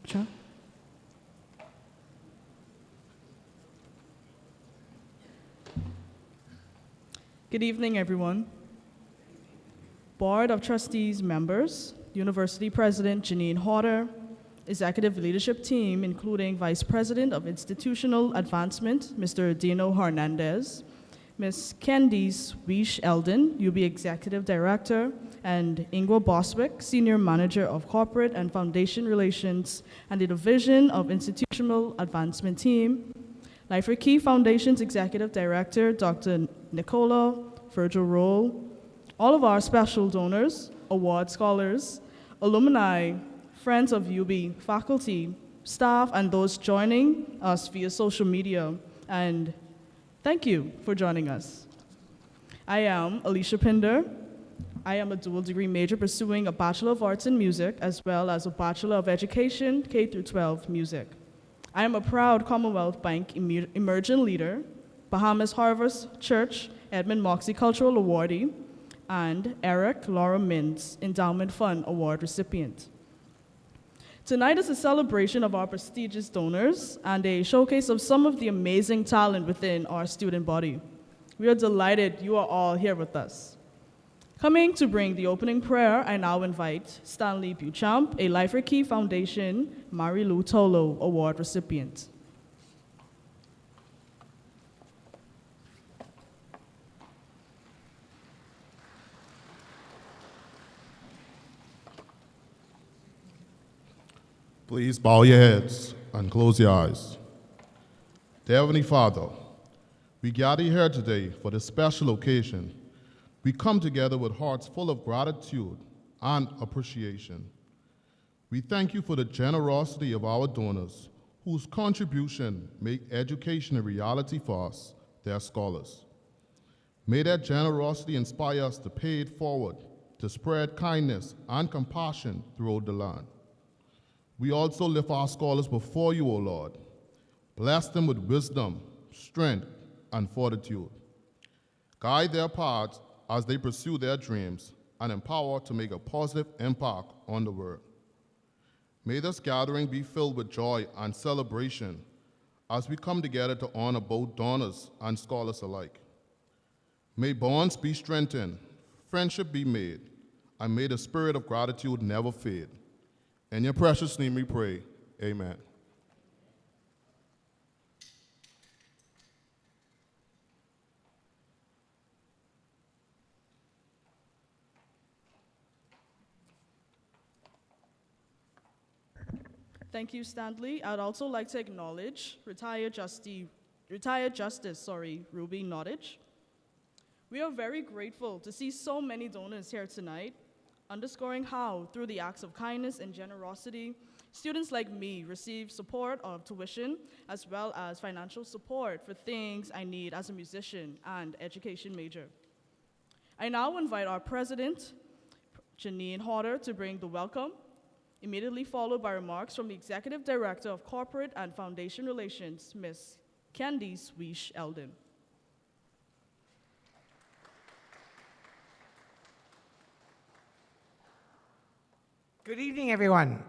Sure. Good evening, everyone. Board of Trustees members, University President Janine Horter, Executive Leadership Team, including Vice President of Institutional Advancement, Mr. Dino Hernandez, Ms. Candice Weish Eldon, UB Executive Director, and Ingwa Boswick, Senior Manager of Corporate and Foundation Relations and the Division of Institutional Advancement Team, Life for Key Foundation's Executive Director, Dr. Nicola Virgil Roll, all of our special donors, award scholars, alumni, friends of UB, faculty, staff, and those joining us via social media, and thank you for joining us. I am Alicia Pinder. I am a dual degree major pursuing a Bachelor of Arts in Music as well as a Bachelor of Education, K-12 Music. I am a proud Commonwealth Bank Emerging Leader, Bahamas Harvest Church Edmund Moxie Cultural Awardee, and Eric Laura Mintz Endowment Fund Award recipient. Tonight is a celebration of our prestigious donors and a showcase of some of the amazing talent within our student body. We are delighted you are all here with us. Coming to bring the opening prayer, I now invite Stanley Beauchamp, a Life for Key Foundation Mary Lou Tolo Award recipient. Please bow your heads and close your eyes. Dear Heavenly Father, we gather here today for this special occasion. We come together with hearts full of gratitude and appreciation. We thank you for the generosity of our donors, whose contribution make education a reality for us, their scholars. May that generosity inspire us to pay it forward, to spread kindness and compassion throughout the land. We also lift our scholars before you, O Lord. Bless them with wisdom, strength, and fortitude. Guide their paths as they pursue their dreams and empower to make a positive impact on the world. May this gathering be filled with joy and celebration as we come together to honor both donors and scholars alike. May bonds be strengthened, friendship be made, and may the spirit of gratitude never fade. In your precious name we pray, amen. Thank you, Stanley. I'd also like to acknowledge retired Justice Ruby Nottage. We are very grateful to see so many donors here tonight, underscoring how, through the acts of kindness and generosity, students like me receive support of tuition as well as financial support for things I need as a musician and education major. I now invite our president, Janine Horter, to bring the welcome, immediately followed by remarks from the Executive Director of Corporate and Foundation Relations, Ms. Candice Weish Eldon. Good evening, everyone.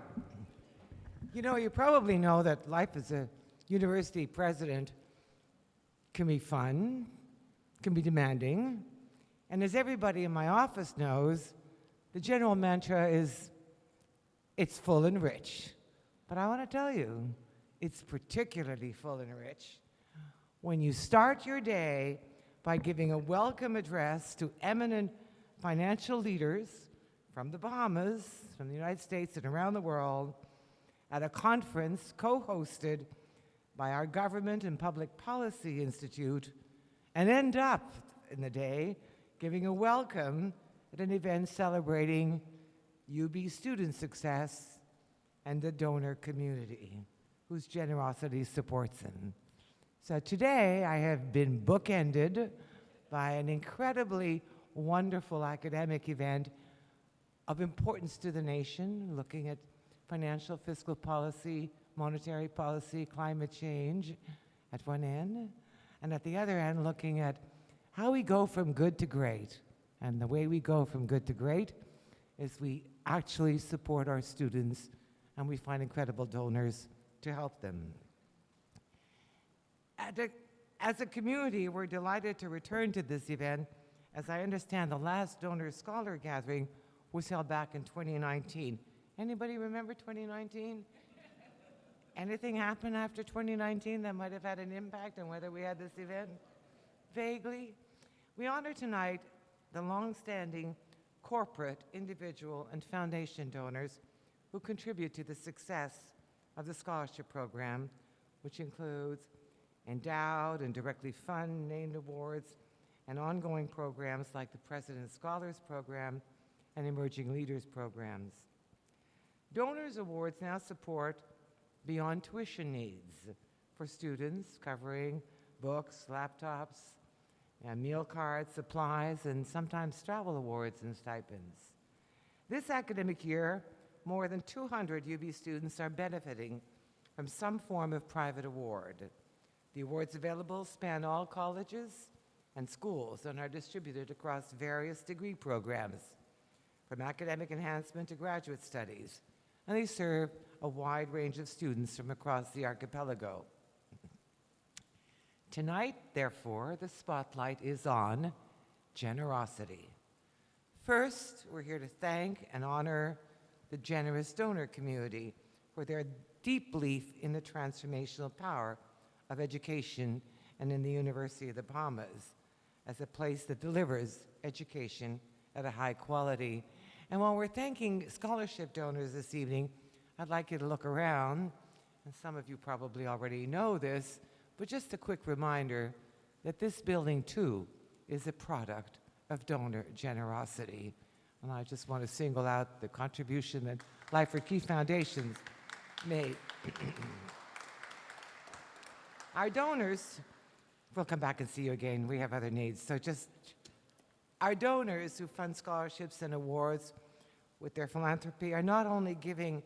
You know, you probably know that life as a university president can be fun, can be demanding, and as everybody in my office knows, the general mantra is, it's full and rich. But I want to tell you, it's particularly full and rich when you start your day by giving a welcome address to eminent financial leaders from the Bahamas, from the United States, and around the world at a conference co-hosted by our Government and Public Policy Institute, and end up in the day giving a welcome at an event celebrating UB student success and the donor community whose generosity supports them. So today I have been bookended by an incredibly wonderful academic event of importance to the nation, looking at financial fiscal policy, monetary policy, climate change at one end, and at the other end looking at how we go from good to great. And the way we go from good to great is we actually support our students and we find incredible donors to help them. As a community, we're delighted to return to this event. As I understand, the last donor scholar gathering was held back in 2019. Anybody remember 2019? Anything happen after 2019 that might have had an impact on whether we had this event? Vaguely. We honor tonight the longstanding corporate, individual, and foundation donors who contribute to the success of the scholarship program, which includes endowed and directly fund named awards and ongoing programs like the President's Scholars Program and Emerging Leaders programs. Donors Awards now support beyond tuition needs for students, covering books, laptops, and meal cards, supplies, and sometimes travel awards and stipends. This academic year, more than 200 UB students are benefiting from some form of private award. The awards available span all colleges and schools and are distributed across various degree programs, from academic enhancement to graduate studies, and they serve a wide range of students from across the archipelago. Tonight, therefore, the spotlight is on generosity. First, we're here to thank and honor the generous donor community for their deep belief in the transformational power of education and in the University of the Bahamas as a place that delivers education at a high quality. And while we're thanking scholarship donors this evening, I'd like you to look around, and some of you probably already know this, but just a quick reminder that this building, too, is a product of donor generosity. And I just want to single out the contribution that Life for Key Foundations made. Our donors, we'll come back and see you again. We have other needs. So just our donors who fund scholarships and awards with their philanthropy are not only giving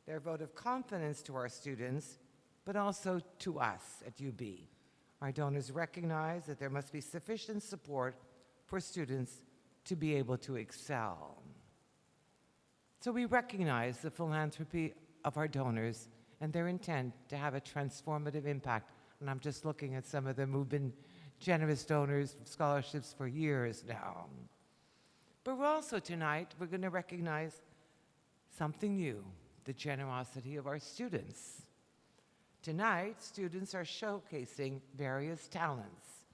their vote of confidence to our students, but also to us at UB. Our donors recognize that there must be sufficient support for students to be able to excel. So we recognize the philanthropy of our donors and their intent to have a transformative impact. And I'm just looking at some of them who've been generous donors of scholarships for years now. But we're also tonight, we're going to recognize something new, the generosity of our students. Tonight, students are showcasing various talents,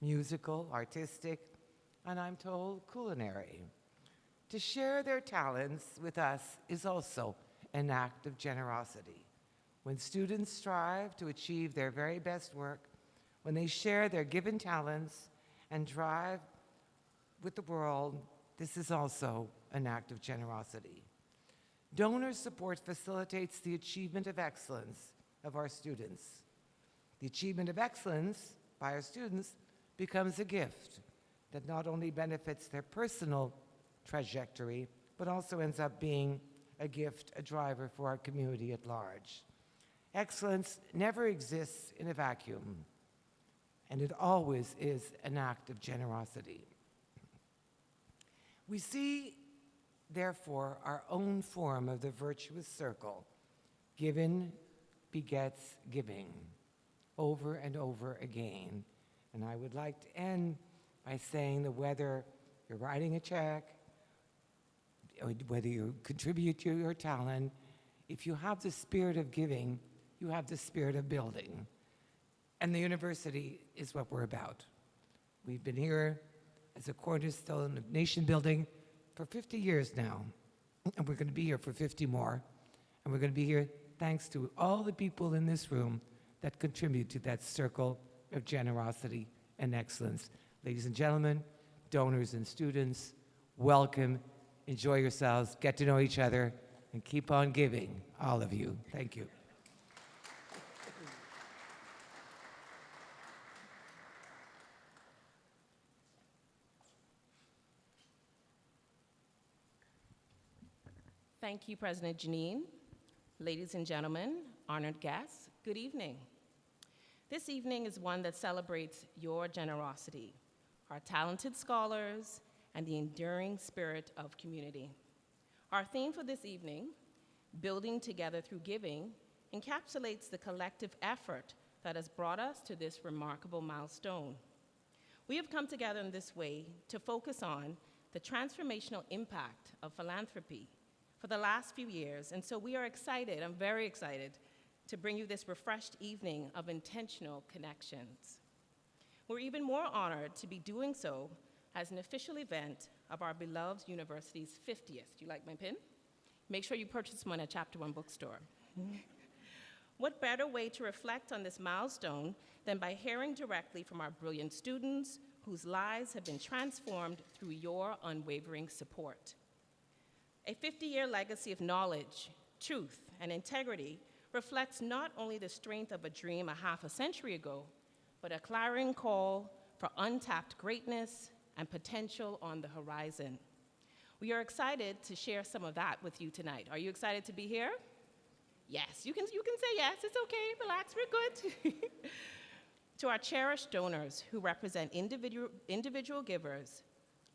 musical, artistic, and I'm told culinary. To share their talents with us is also an act of generosity. When students strive to achieve their very best work, when they share their given talents and drive with the world, this is also an act of generosity. Donor support facilitates the achievement of excellence of our students. The achievement of excellence by our students becomes a gift that not only benefits their personal trajectory, but also ends up being a gift, a driver for our community at large. Excellence never exists in a vacuum, and it always is an act of generosity. We see, therefore, our own form of the virtuous circle, given begets giving, over and over again. And I would like to end by saying that whether you're writing a check, or whether you contribute to your talent, if you have the spirit of giving, you have the spirit of building. And the university is what we're about. We've been here as a cornerstone of nation building for 50 years now, and we're going to be here for 50 more. And we're going to be here thanks to all the people in this room that contribute to that circle of generosity and excellence. Ladies and gentlemen, donors and students, welcome, enjoy yourselves, get to know each other, and keep on giving, all of you. Thank you. Thank you, President Janine. Ladies and gentlemen, honored guests, good evening. This evening is one that celebrates your generosity, our talented scholars, and the enduring spirit of community. Our theme for this evening Building together through giving encapsulates the collective effort that has brought us to this remarkable milestone. We have come together in this way to focus on the transformational impact of philanthropy for the last few years, and so we are excited, I'm very excited, to bring you this refreshed evening of intentional connections. We're even more honored to be doing so as an official event of our beloved university's 50th. Do you like my pin? Make sure you purchase one at Chapter One bookstore. What better way to reflect on this milestone than by hearing directly from our brilliant students whose lives have been transformed through your unwavering support. A 50-year legacy of knowledge, truth, and integrity reflects not only the strength of a dream a half a century ago, but a clarion call for untapped greatness and potential on the horizon. We are excited to share some of that with you tonight. Are you excited to be here? Yes, you can say yes, it's okay, relax, we're good. To our cherished donors who represent individual givers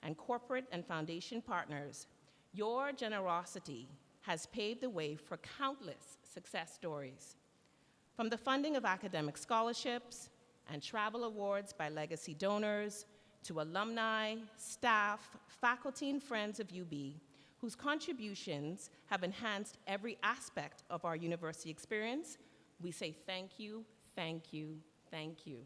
and corporate and foundation partners, your generosity has paved the way for countless success stories. From the funding of academic scholarships and travel awards by legacy donors, to alumni, staff, faculty, and friends of UB, whose contributions have enhanced every aspect of our university experience, we say thank you, thank you, thank you.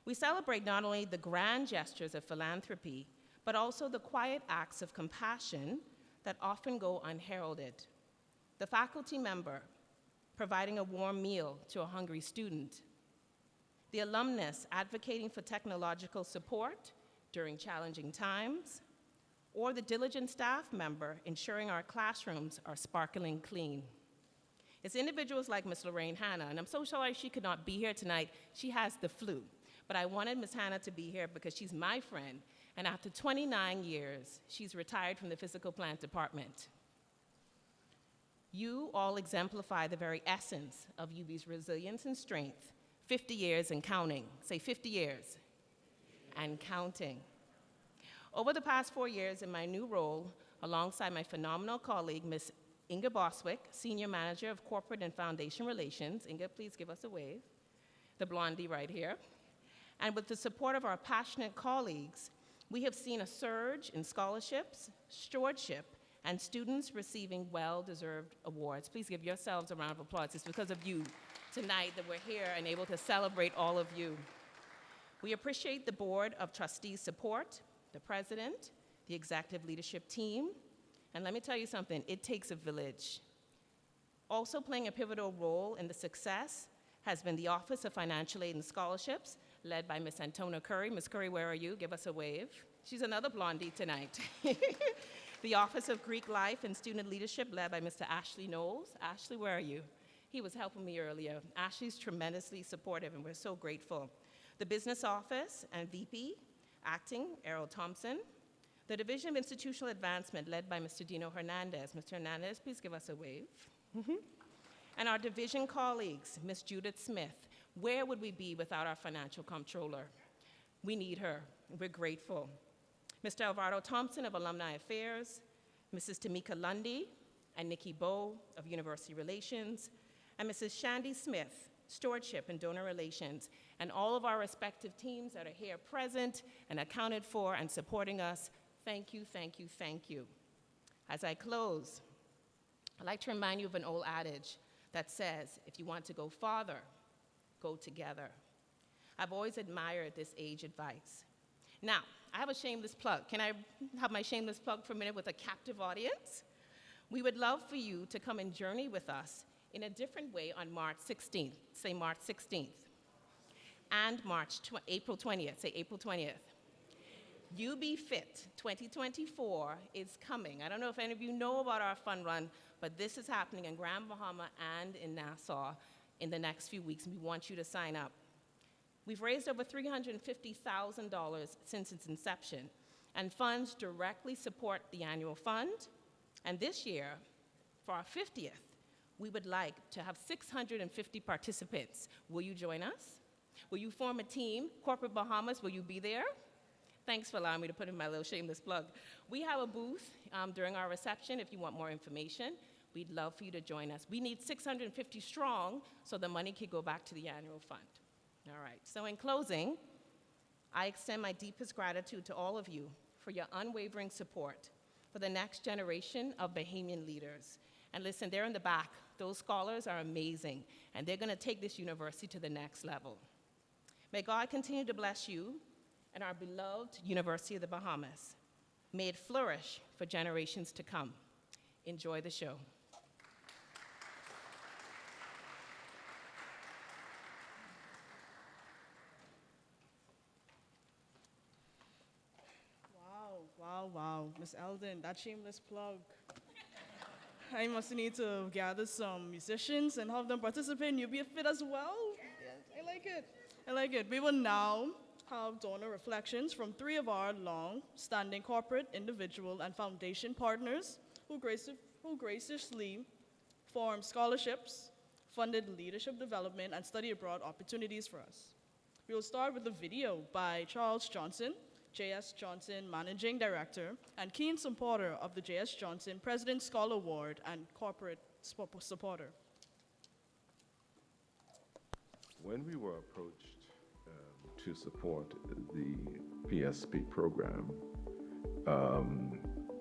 We celebrate not only the grand gestures of philanthropy, but also the quiet acts of compassion that often go unheralded. The faculty member providing a warm meal to a hungry student, the alumnus advocating for technological support during challenging times, or the diligent staff member ensuring our classrooms are sparkling clean. It's individuals like Ms. Lorraine Hanna, and I'm so sorry she could not be here tonight. She has the flu, but I wanted Ms. Hanna to be here because she's my friend, and after 29 years, she's retired from the physical plant department. You all exemplify the very essence of UB's resilience and strength, 50 years and counting. Say 50 years and counting. Over the past 4 years in my new role, alongside my phenomenal colleague, Ms. Inga Boswick, Senior Manager of Corporate and Foundation Relations. Inga, please give us a wave. The blondie right here. And with the support of our passionate colleagues, we have seen a surge in scholarships, stewardship, and students receiving well-deserved awards. Please give yourselves a round of applause. It's because of you tonight that we're here and able to celebrate all of you. We appreciate the Board of Trustees' support, the President, the executive leadership team, and let me tell you something, it takes a village. Also playing a pivotal role in the success has been the Office of Financial Aid and Scholarships, led by Ms. Antona Curry. Ms. Curry, where are you? Give us a wave. She's another blondie tonight. The Office of Greek Life and Student Leadership, led by Mr. Ashley Knowles. Ashley, where are you? He was helping me earlier. Ashley's tremendously supportive, and we're so grateful. The Business Office and VP, Acting, Errol Thompson. The Division of Institutional Advancement, led by Mr. Dino Hernandez. Mr. Hernandez, please give us a wave. And our division colleagues, Ms. Judith Smith. Where would we be without our financial comptroller? We need her. We're grateful. Mr. Alvaro Thompson of Alumni Affairs, Mrs. Tamika Lundy and Nikki Bowe of University Relations, and Mrs. Shandy Smith, Stewardship and Donor Relations, and all of our respective teams that are here present and accounted for and supporting us. Thank you, thank you, thank you. As I close, I'd like to remind you of an old adage that says, if you want to go farther, go together. I've always admired this age advice. Now, I have a shameless plug. Can I have my shameless plug for a minute with a captive audience? We would love for you to come and journey with us in a different way on March 16th. Say March 16th. And April 20th. Say April 20th. UB Fit 2024 is coming. I don't know if any of you know about our fun run, but this is happening in Grand Bahama and in Nassau in the next few weeks, and we want you to sign up. We've raised over $350,000 since its inception, and funds directly support the annual fund. And this year, for our 50th, we would like to have 650 participants. Will you join us? Will you form a team? Corporate Bahamas, will you be there? Thanks for allowing me to put in my little shameless plug. We have a booth during our reception if you want more information. We'd love for you to join us. We need 650 strong so the money can go back to the annual fund. All right, so in closing, I extend my deepest gratitude to all of you for your unwavering support for the next generation of Bahamian leaders. And listen, they're in the back. Those scholars are amazing, and they're going to take this university to the next level. May God continue to bless you and our beloved University of the Bahamas. May it flourish for generations to come. Enjoy the show. Wow. Miss Eldon, that shameless plug. I must need to gather some musicians and have them participate in UB Fit as well. Yeah, I like it. We will now have donor reflections from 3 of our long-standing corporate, individual, and foundation partners who graciously formed scholarships, funded leadership development, and study abroad opportunities for us. We will start with a video by Charles Johnson, J.S. Johnson Managing Director, and keen supporter of the J.S. Johnson President's Scholar Award and corporate supporter. When we were approached to support the PSP program,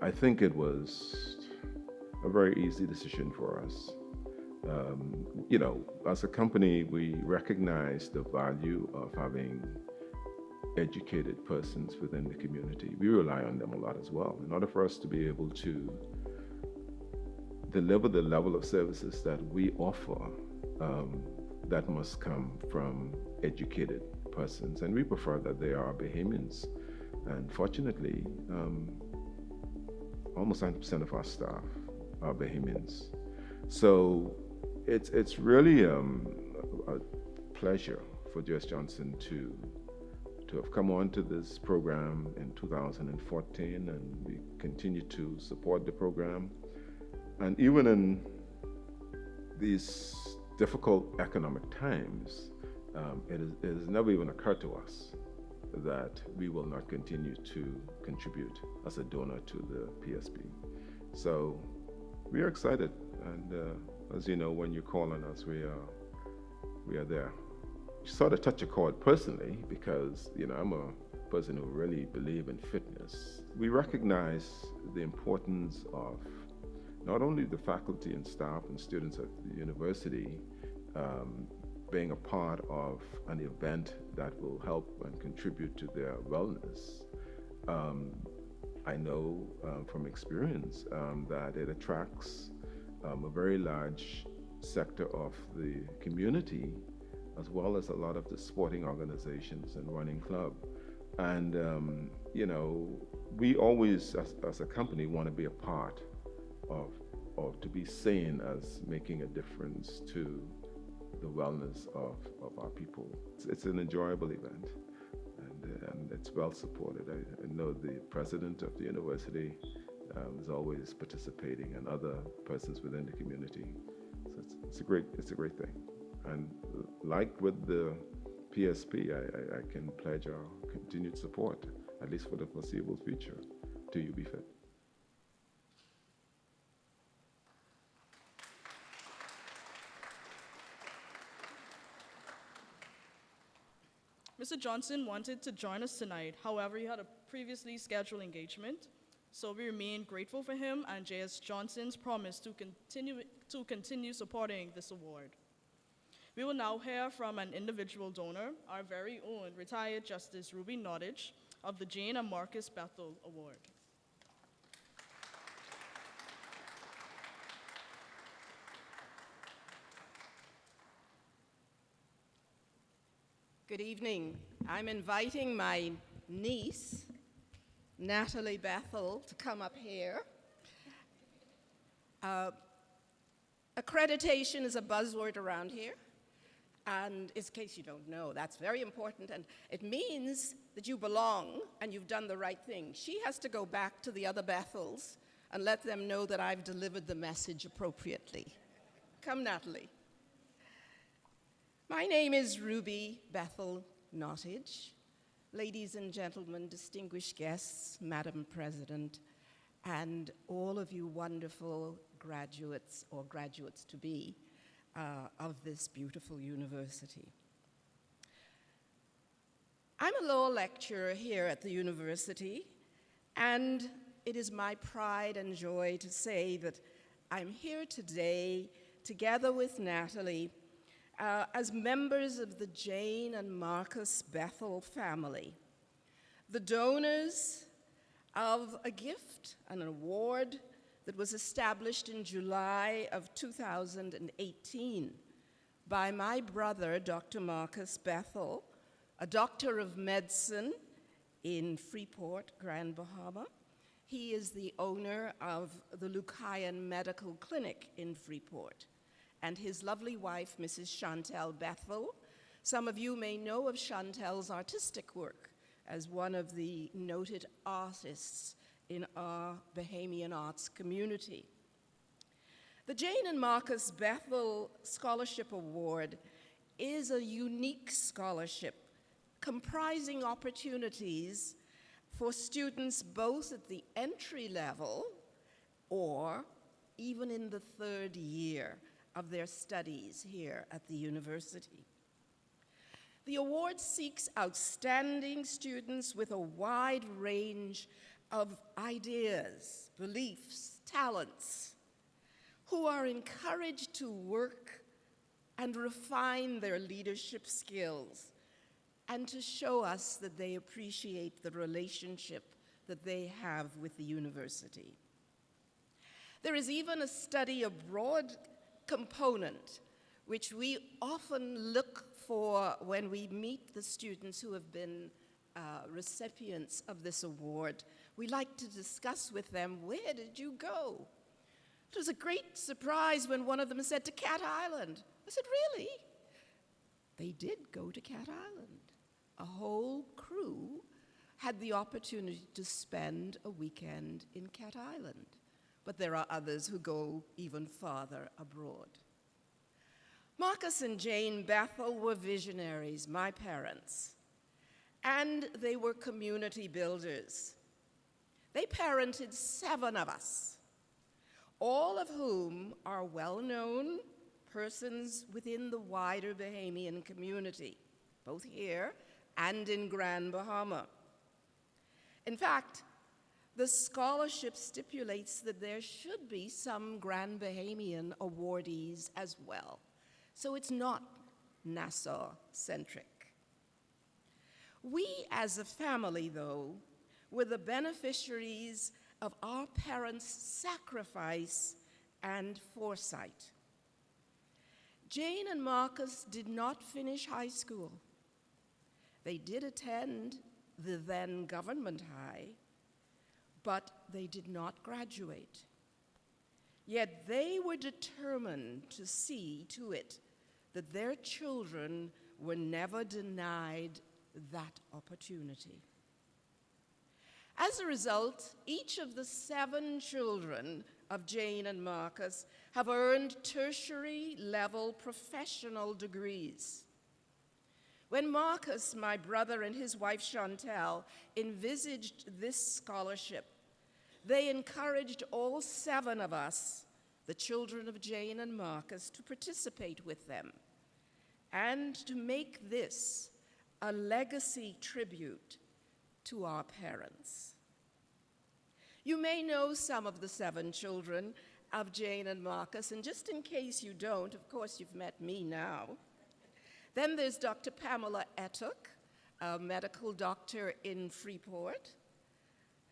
I think it was a very easy decision for us. You know, as a company, we recognize the value of having educated persons within the community. We rely on them a lot as well. In order for us to be able to deliver the level of services that we offer, that must come from educated persons. And we prefer that they are Bahamians. And fortunately, almost 90% of our staff are Bahamians. So it's really a pleasure for J.S. Johnson to have come on to this program in 2014, and we continue to support the program. And even in these difficult economic times, it has never even occurred to us that we will not continue to contribute as a donor to the PSP. So we are excited, and as you know, when you call on us, we are there. Sort of touch a chord personally, because you know I'm a person who really believes in fitness. We recognize the importance of not only the faculty and staff and students at the university being a part of an event that will help and contribute to their wellness. I know from experience that it attracts a very large sector of the community, as well as a lot of the sporting organizations and running club. And, you know, we always, as a company, want to be a part of to be seen as making a difference to the wellness of our people. It's an enjoyable event, and it's well supported. I know the president of the university is always participating, and other persons within the community. So it's a great thing. And like with the PSP, I can pledge our continued support, at least for the foreseeable future, to UB Fit. Mr. Johnson wanted to join us tonight. However, he had a previously scheduled engagement, so we remain grateful for him and J.S. Johnson's promise to continue supporting this award. We will now hear from an individual donor, our very own retired Justice Ruby Nottage of the Jane and Marcus Bethel Award. Good evening. I'm inviting my niece, Natalie Bethel, to come up here. Accreditation is a buzzword around here. And in case you don't know, that's very important. And it means that you belong and you've done the right thing. She has to go back to the other Bethels and let them know that I've delivered the message appropriately. Come, Natalie. My name is Ruby Bethel Nottage. Ladies and gentlemen, distinguished guests, Madam President, and all of you wonderful graduates or graduates to be of this beautiful university. I'm a law lecturer here at the university, and it is my pride and joy to say that I'm here today together with Natalie as members of the Jane and Marcus Bethel family, the donors of a gift, an award that was established in July of 2018 by my brother, Dr. Marcus Bethel, a doctor of medicine in Freeport, Grand Bahama. He is the owner of the Lucayan Medical Clinic in Freeport, and his lovely wife, Mrs. Chantel Bethel. Some of you may know of Chantel's artistic work as one of the noted artists in our Bahamian arts community. The Jane and Marcus Bethel Scholarship Award is a unique scholarship comprising opportunities for students both at the entry level or even in the third year of their studies here at the university. The award seeks outstanding students with a wide range of ideas, beliefs, talents, who are encouraged to work and refine their leadership skills and to show us that they appreciate the relationship that they have with the university. There is even a study abroad component, which we often look for when we meet the students who have been recipients of this award. We like to discuss with them, where did you go? It was a great surprise when one of them said, to Cat Island. I said, really? They did go to Cat Island. A whole crew had the opportunity to spend a weekend in Cat Island. But there are others who go even farther abroad. Marcus and Jane Bethel were visionaries, my parents, and they were community builders. They parented 7 of us, all of whom are well-known persons within the wider Bahamian community, both here and in Grand Bahama. In fact, the scholarship stipulates that there should be some Grand Bahamian awardees as well. So it's not Nassau-centric. We as a family, though, were the beneficiaries of our parents' sacrifice and foresight. Jane and Marcus did not finish high school. They did attend the then government high, but they did not graduate. Yet they were determined to see to it that their children were never denied that opportunity. As a result, each of the 7 children of Jane and Marcus have earned tertiary-level professional degrees. When Marcus, my brother, and his wife Chantel envisaged this scholarship, they encouraged all 7 of us, the children of Jane and Marcus, to participate with them and to make this a legacy tribute to our parents. You may know some of the 7 children of Jane and Marcus, and just in case you don't, of course you've met me now. Then there's Dr. Pamela Etuk, a medical doctor in Freeport.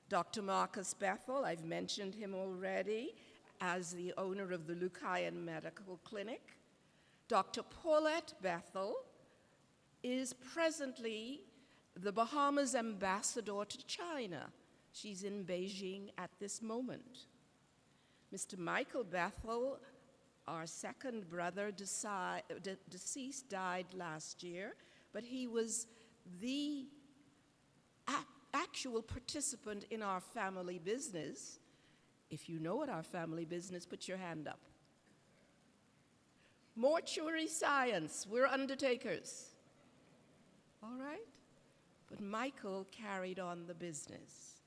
Dr. Marcus Bethel, I've mentioned him already, as the owner of the Lucayan Medical Clinic. Dr. Paulette Bethel is presently the Bahamas ambassador to China. She's in Beijing at this moment. Mr. Michael Bethel, our second brother, deceased, died last year, but he was the actual participant in our family business. If you know what our family business, put your hand up. Mortuary science, we're undertakers. All right? But Michael carried on the business.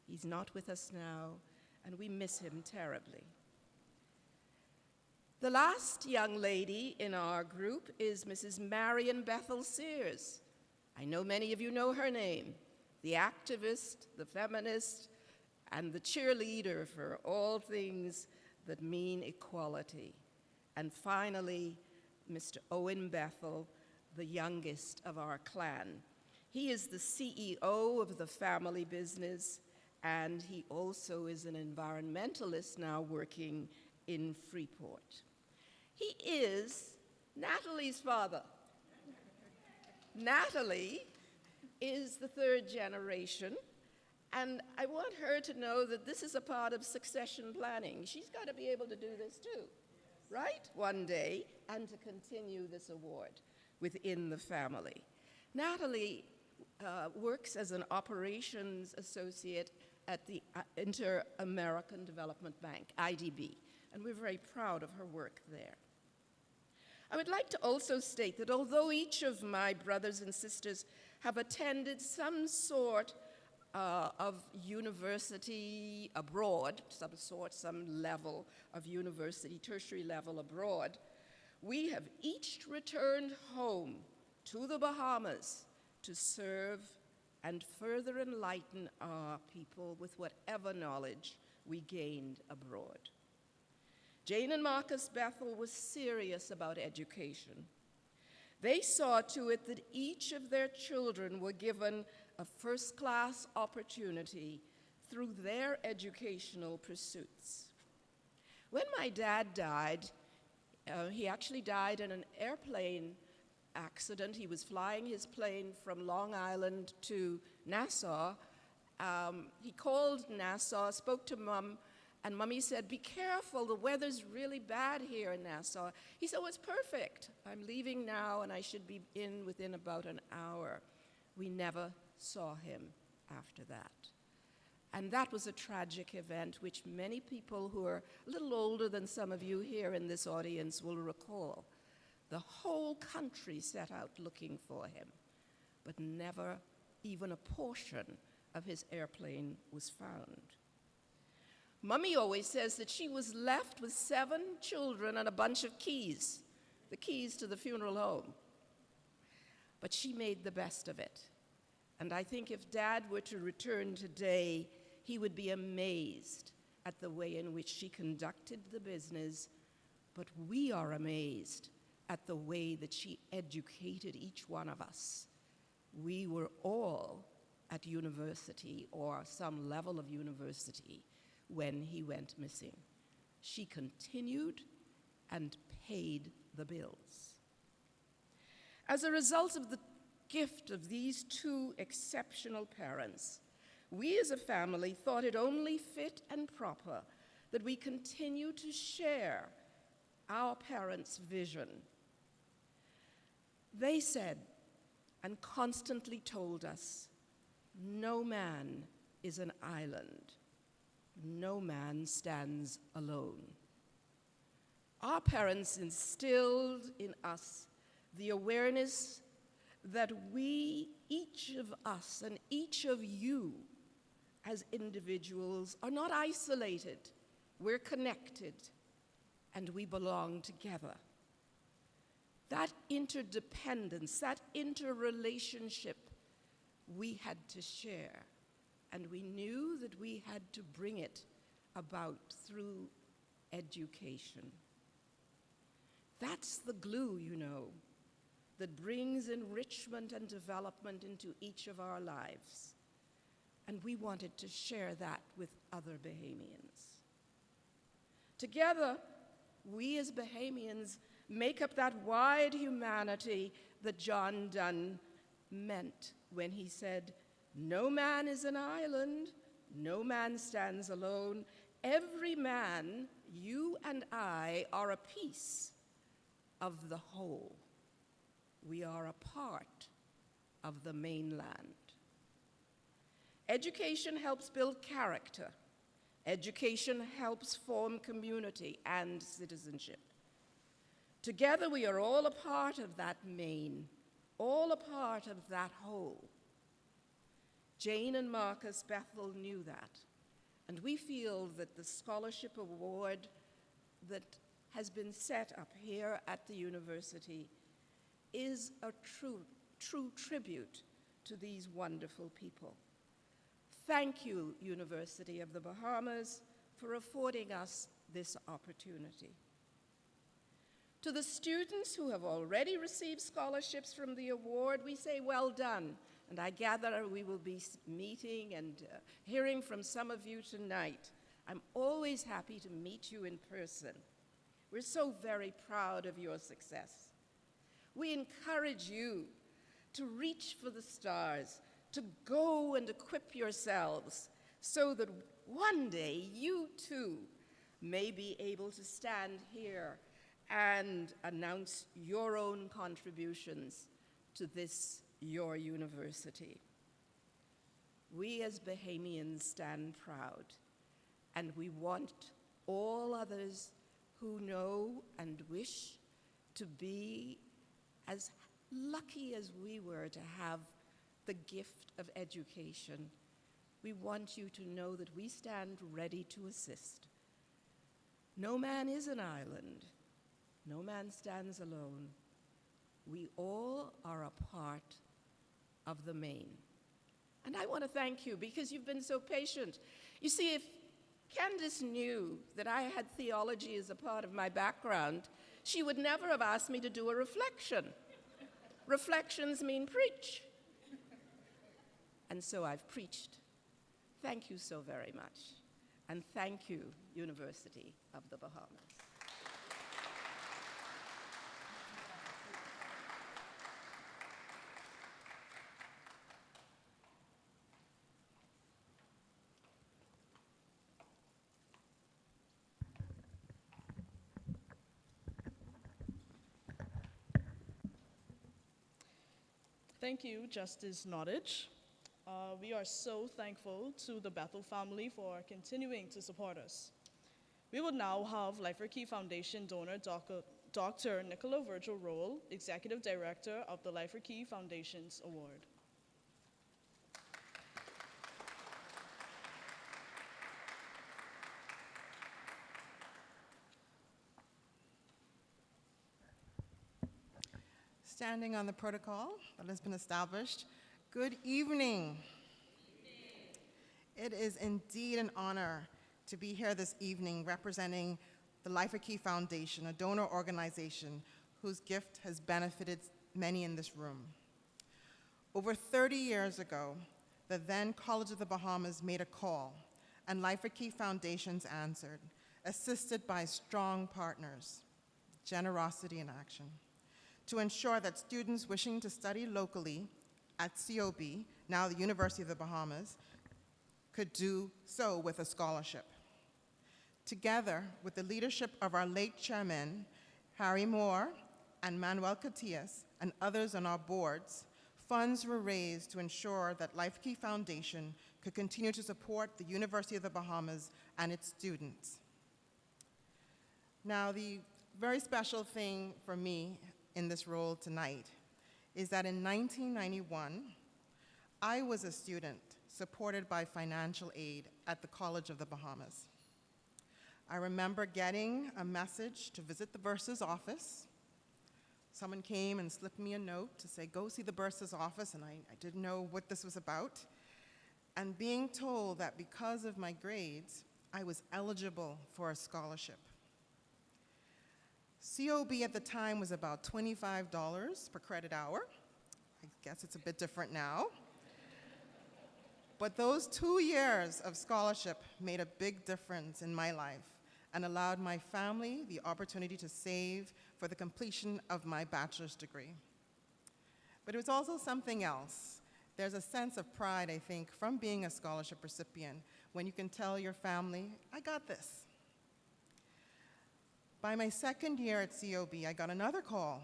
He's not with us now, and we miss him terribly. The last young lady in our group is Mrs. Marion Bethel Sears. I know many of you know her name, the activist, the feminist, and the cheerleader for all things that mean equality. And finally, Mr. Owen Bethel, the youngest of our clan. He is the CEO of the family business, and he also is an environmentalist now working in Freeport. He is Natalie's father. Natalie is the third generation, and I want her to know that this is a part of succession planning. She's got to be able to do this too, right? One day, and to continue this award within the family. Natalie works as an operations associate at the Inter-American Development Bank, IDB, and we're very proud of her work there. I would like to also state that although each of my brothers and sisters have attended some sort of university abroad, some level of university, tertiary level abroad, we have each returned home to the Bahamas to serve and further enlighten our people with whatever knowledge we gained abroad. Jane and Marcus Bethel was serious about education. They saw to it that each of their children were given a first-class opportunity through their educational pursuits. When my dad died, he actually died in an airplane accident. He was flying his plane from Long Island to Nassau. He called Nassau, spoke to Mom, and Mommy said, "Be careful, the weather's really bad here in Nassau." He said, "Oh, it's perfect. I'm leaving now, and I should be in within about an hour." We never saw him after that. And that was a tragic event which many people who are a little older than some of you here in this audience will recall. The whole country set out looking for him, but never even a portion of his airplane was found. Mummy always says that she was left with 7 children and a bunch of keys, the keys to the funeral home. But she made the best of it. And I think if Dad were to return today, he would be amazed at the way in which she conducted the business, but we are amazed at the way that she educated each one of us. We were all at university or some level of university when he went missing. She continued and paid the bills. As a result of the gift of these 2 exceptional parents, we as a family thought it only fit and proper that we continue to share our parents' vision. They said and constantly told us, "No man is an island. No man stands alone." Our parents instilled in us the awareness that we, each of us and each of you as individuals, are not isolated. We're connected and we belong together. That interdependence, that interrelationship we had to share. And we knew that we had to bring it about through education. That's the glue, you know, that brings enrichment and development into each of our lives. And we wanted to share that with other Bahamians. Together, we as Bahamians make up that wide humanity that John Donne meant when he said, "No man is an island, no man stands alone. Every man, you and I, are a piece of the whole. We are a part of the mainland." Education helps build character. Education helps form community and citizenship. Together, we are all a part of that main, all a part of that whole. Jane and Marcus Bethel knew that, and we feel that the scholarship award that has been set up here at the university is a true tribute to these wonderful people. Thank you, University of the Bahamas, for affording us this opportunity. To the students who have already received scholarships from the award, we say well done, and I gather we will be meeting and hearing from some of you tonight. I'm always happy to meet you in person. We're so very proud of your success. We encourage you to reach for the stars, to go and equip yourselves so that one day you too may be able to stand here and announce your own contributions to this, your university. We as Bahamians stand proud, and we want all others who know and wish to be as lucky as we were to have the gift of education. We want you to know that we stand ready to assist. No man is an island. No man stands alone. We all are a part of the main. And I want to thank you because you've been so patient. You see, if Candace knew that I had theology as a part of my background, she would never have asked me to do a reflection. Reflections mean preach. And so I've preached. Thank you so very much. And thank you, University of the Bahamas. Thank you, Justice Nottage. We are so thankful to the Bethel family for continuing to support us. We will now have Life for Key Foundation donor Dr. Nicola Virgil Roll, Executive Director of the Life for Key Foundation's Award. Standing on the protocol that has been established, good evening. It is indeed an honor to be here this evening representing the Life for Key Foundation, a donor organization whose gift has benefited many in this room. Over 30 years ago, the then College of the Bahamas made a call, and Life for Key Foundations answered, assisted by strong partners, generosity in action, to ensure that students wishing to study locally at COB, now the University of the Bahamas, could do so with a scholarship. Together with the leadership of our late chairman, Harry Moore, and Manuel Catillas, and others on our boards, funds were raised to ensure that Life Key Foundation could continue to support the University of the Bahamas and its students. Now, the very special thing for me in this role tonight is that in 1991, I was a student supported by financial aid at the College of the Bahamas. I remember getting a message to visit the bursar's office. Someone came and slipped me a note to say, go see the bursar's office, and I didn't know what this was about. And being told that because of my grades, I was eligible for a scholarship. COB at the time was about $25 per credit hour. I guess it's a bit different now. But those 2 years of scholarship made a big difference in my life and allowed my family the opportunity to save for the completion of my bachelor's degree. But it was also something else. There's a sense of pride, I think, from being a scholarship recipient when you can tell your family, I got this. By my second year at COB, I got another call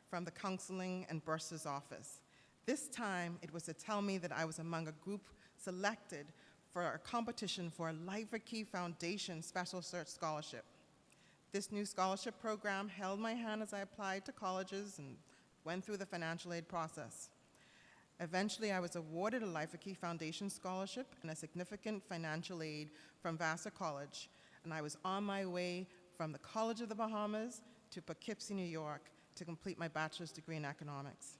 from the Counseling and Bursars office. This time, it was to tell me that I was among a group selected for a competition for a Life for Key Foundation Special Search Scholarship. This new scholarship program held my hand as I applied to colleges and went through the financial aid process. Eventually, I was awarded a Life for Key Foundation scholarship and a significant financial aid from Vassar College, and I was on my way from the College of the Bahamas to Poughkeepsie, New York, to complete my bachelor's degree in economics.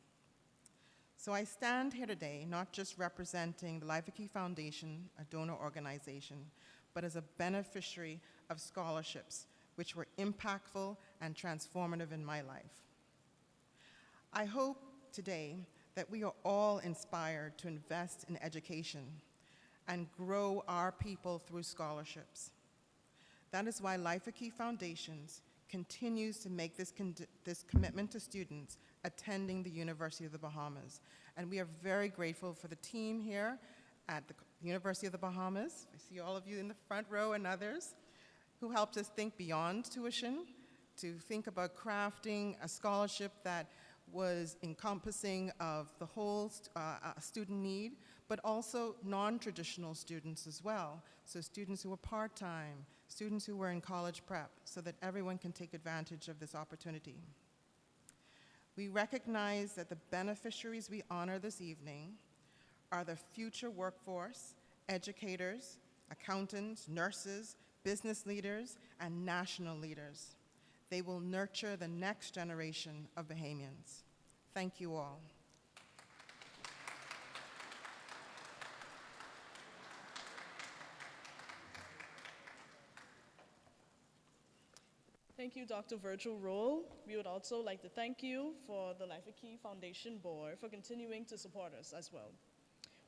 So I stand here today not just representing the Life Key Foundation, a donor organization, but as a beneficiary of scholarships which were impactful and transformative in my life. I hope today that we are all inspired to invest in education and grow our people through scholarships. That is why Life Key Foundations continues to make this commitment to students attending the University of the Bahamas. And we are very grateful for the team here at the University of the Bahamas. I see all of you in the front row and others who helped us think beyond tuition, to think about crafting a scholarship that was encompassing of the whole student need, but also non-traditional students as well. So students who were part-time, students who were in college prep, so that everyone can take advantage of this opportunity. We recognize that the beneficiaries we honor this evening are the future workforce, educators, accountants, nurses, business leaders, and national leaders. They will nurture the next generation of Bahamians. Thank you all. Thank you, Dr. Virgil Roll. We would also like to thank you for the Life Key Foundation Board for continuing to support us as well.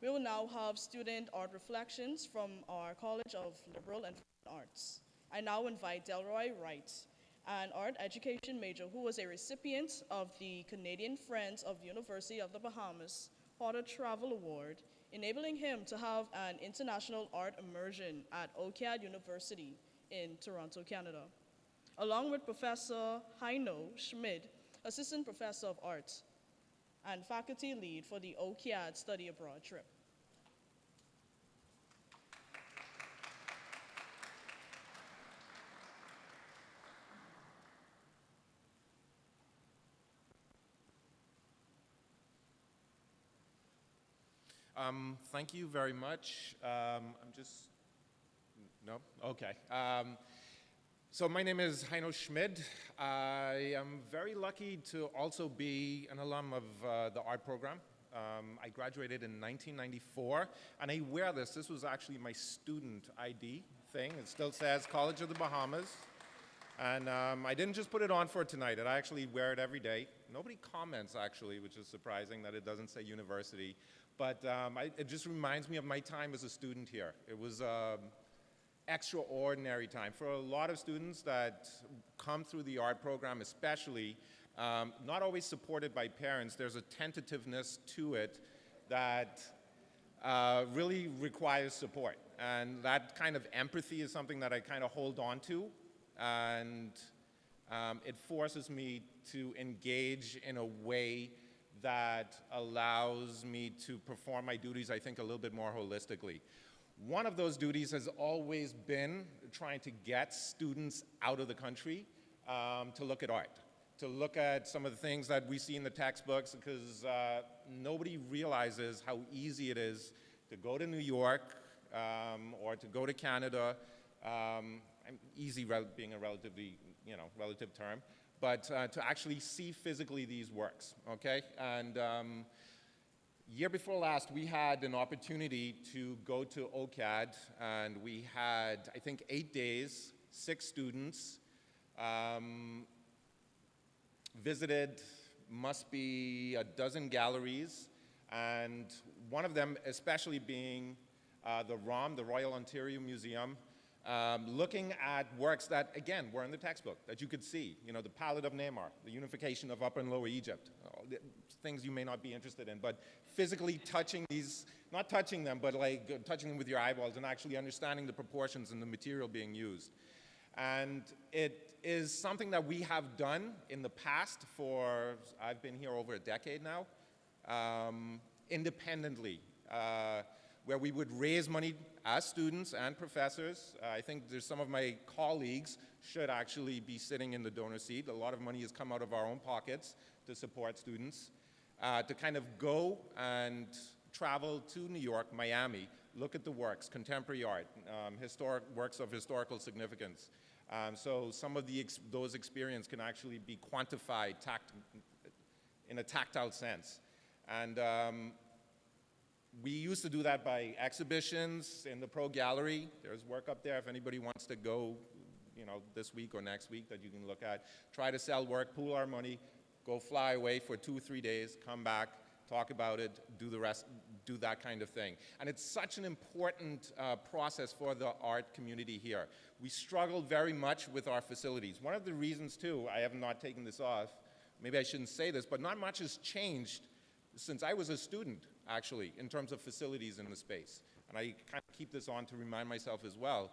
We will now have student art reflections from our College of Liberal and Fine Arts. I now invite Delroy Wright, an art education major who was a recipient of the Canadian Friends of the University of the Bahamas Horta Travel Award, enabling him to have an international art immersion at OCAD University in Toronto, Canada, along with Professor Heino Schmid, Assistant Professor of Art and faculty lead for the OCAD Study Abroad trip. Thank you very much. No? Okay. So my name is Heino Schmid. I am very lucky to also be an alum of the art program. I graduated in 1994, and I wear this. This was actually my student ID thing. It still says College of the Bahamas. And I didn't just put it on for tonight. I actually wear it every day. Nobody comments, actually, which is surprising that it doesn't say university. But it just reminds me of my time as a student here. It was extraordinary time. For a lot of students that come through the art program especially, not always supported by parents, there's a tentativeness to it that really requires support. And that kind of empathy is something that I kind of hold on to. And it forces me to engage in a way that allows me to perform my duties, I think, a little bit more holistically. One of those duties has always been trying to get students out of the country to look at art, to look at some of the things that we see in the textbooks, because nobody realizes how easy it is to go to New York or to go to Canada, easy being a relatively, relative term, but to actually see physically these works, okay? And year before last, we had an opportunity to go to OCAD, and we had, I think, 8 days, 6 students, visited must be a dozen galleries, and one of them especially being the ROM, the Royal Ontario Museum, looking at works that, again, were in the textbook, that you could see. The Palette of Neymar, the unification of Upper and Lower Egypt, things you may not be interested in, but physically touching these, not touching them, but like touching them with your eyeballs and actually understanding the proportions and the material being used. And it is something that we have done in the past for, I've been here over a decade now, independently, where we would raise money as students and professors. I think there's some of my colleagues should actually be sitting in the donor seat. A lot of money has come out of our own pockets to support students, to kind of go and travel to New York, Miami, look at the works, contemporary art, historic works of historical significance, So some of those experiences can actually be quantified in a tactile sense. And we used to do that by exhibitions in the Pro Gallery. There's work up there if anybody wants to go, this week or next week that you can look at. Try to sell work, pool our money, go fly away for 2 or 3 days, come back, talk about it, do the rest, do that kind of thing. And it's such an important process for the art community here. We struggle very much with our facilities. One of the reasons, too, I have not taken this off, maybe I shouldn't say this, but not much has changed since I was a student, actually, in terms of facilities in the space. And I kind of keep this on to remind myself as well.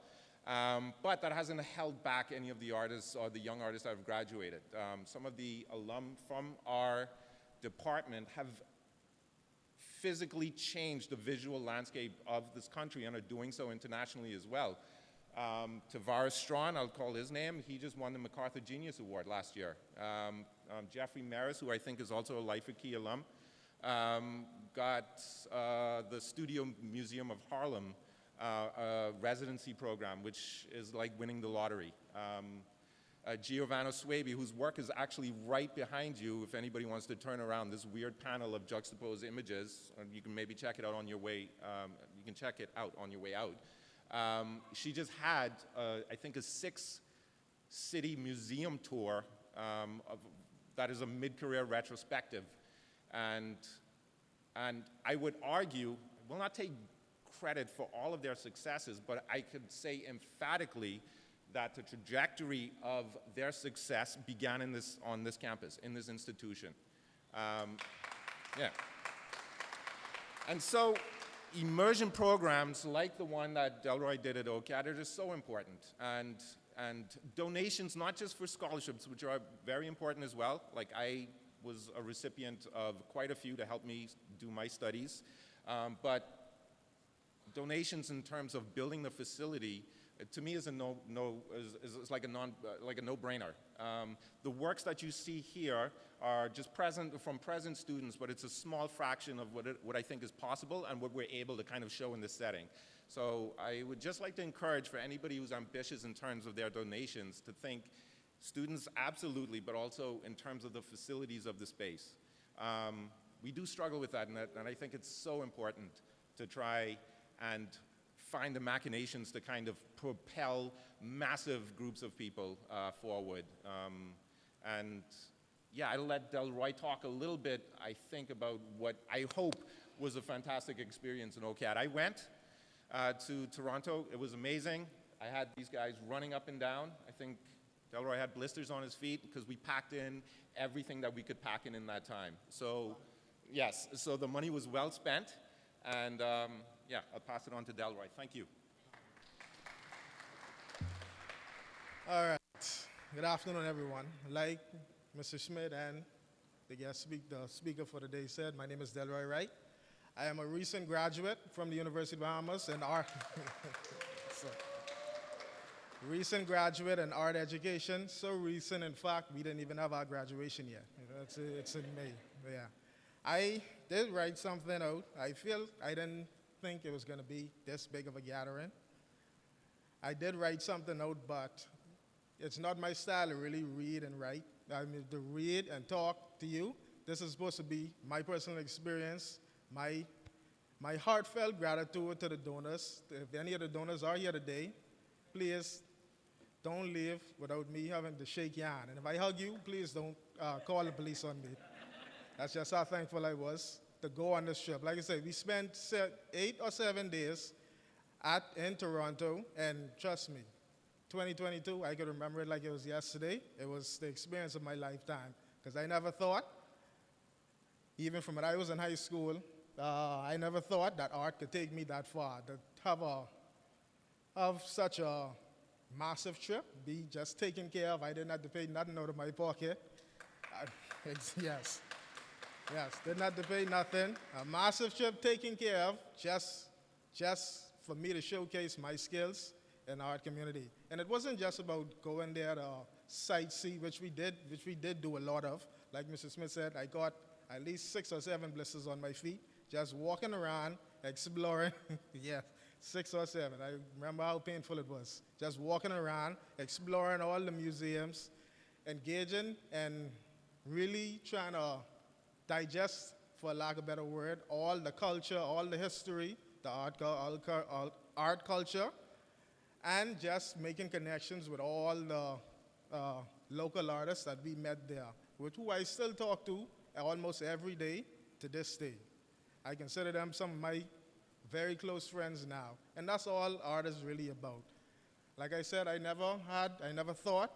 But that hasn't held back any of the artists or the young artists that have graduated. Some of the alum from our department have physically changed the visual landscape of this country and are doing so internationally as well. Tavares Strawn, I'll call his name, he just won the MacArthur Genius Award last year. Jeffrey Maris, who I think is also a Life at Key alum, got the Studio Museum of Harlem residency program, which is like winning the lottery. Giovanni Swaby, whose work is actually right behind you, if anybody wants to turn around, this weird panel of juxtaposed images. You can maybe check it out on your way, out. She just had, I think, a 6-city museum tour that is a mid-career retrospective. And I would argue, will not take credit for all of their successes, but I could say emphatically that the trajectory of their success began on this campus, in this institution. Yeah. And so immersion programs like the one that Delroy did at OCAD are just so important. And donations, not just for scholarships, which are very important as well. Like I was a recipient of quite a few to help me do my studies. But donations in terms of building the facility, to me is like a no-brainer. The works that you see here are just from present students, but it's a small fraction of what I think is possible and what we're able to kind of show in this setting. So I would just like to encourage for anybody who's ambitious in terms of their donations to think students absolutely, but also in terms of the facilities of the space. We do struggle with that, and I think it's so important to try and find the machinations to kind of propel massive groups of people forward. And yeah, I'll let Delroy talk a little bit, I think, about what I hope was a fantastic experience in OCAD. I went to Toronto. It was amazing. I had these guys running up and down. I think Delroy had blisters on his feet because we packed in everything that we could pack in that time. So yes, so the money was well spent. And yeah, I'll pass it on to Delroy. Thank you. All right. Good afternoon, everyone. Like Mr. Schmidt and the speaker for the day said, my name is Delroy Wright. I am a recent graduate from the University of Bahamas in art. Recent graduate in art education. So recent, in fact, we didn't even have our graduation yet. It's in May. But yeah. I did write something out. I didn't think it was going to be this big of a gathering. I did write something out, but it's not my style to really read and write. I mean, to read and talk to you. This is supposed to be my personal experience, my heartfelt gratitude to the donors. If any of the donors are here today, please don't leave without me having to shake your hand. And if I hug you, please don't call the police on me. That's just how thankful I was to go on this trip. Like I said, we spent 8 or 7 days in Toronto, and trust me, 2022, I could remember it like it was yesterday. It was the experience of my lifetime, because I never thought, even from when I was in high school, I never thought that art could take me that far, to have such a massive trip, be just taken care of. I didn't have to pay nothing out of my pocket. Yes. Yes, didn't have to pay nothing. A massive trip taken care of, just for me to showcase my skills in the art community. And it wasn't just about going there to sightsee, which we did do a lot of. Like Mr. Smith said, I got at least 6 or 7 blisters on my feet, just walking around, exploring. Yeah, 6 or 7. I remember how painful it was. Just walking around, exploring all the museums, engaging and really trying to digest, for lack of a better word, all the culture, all the history, the art culture, and just making connections with all the local artists that we met there, with who I still talk to almost every day to this day. I consider them some of my very close friends now, and that's all art is really about. Like I said, I never thought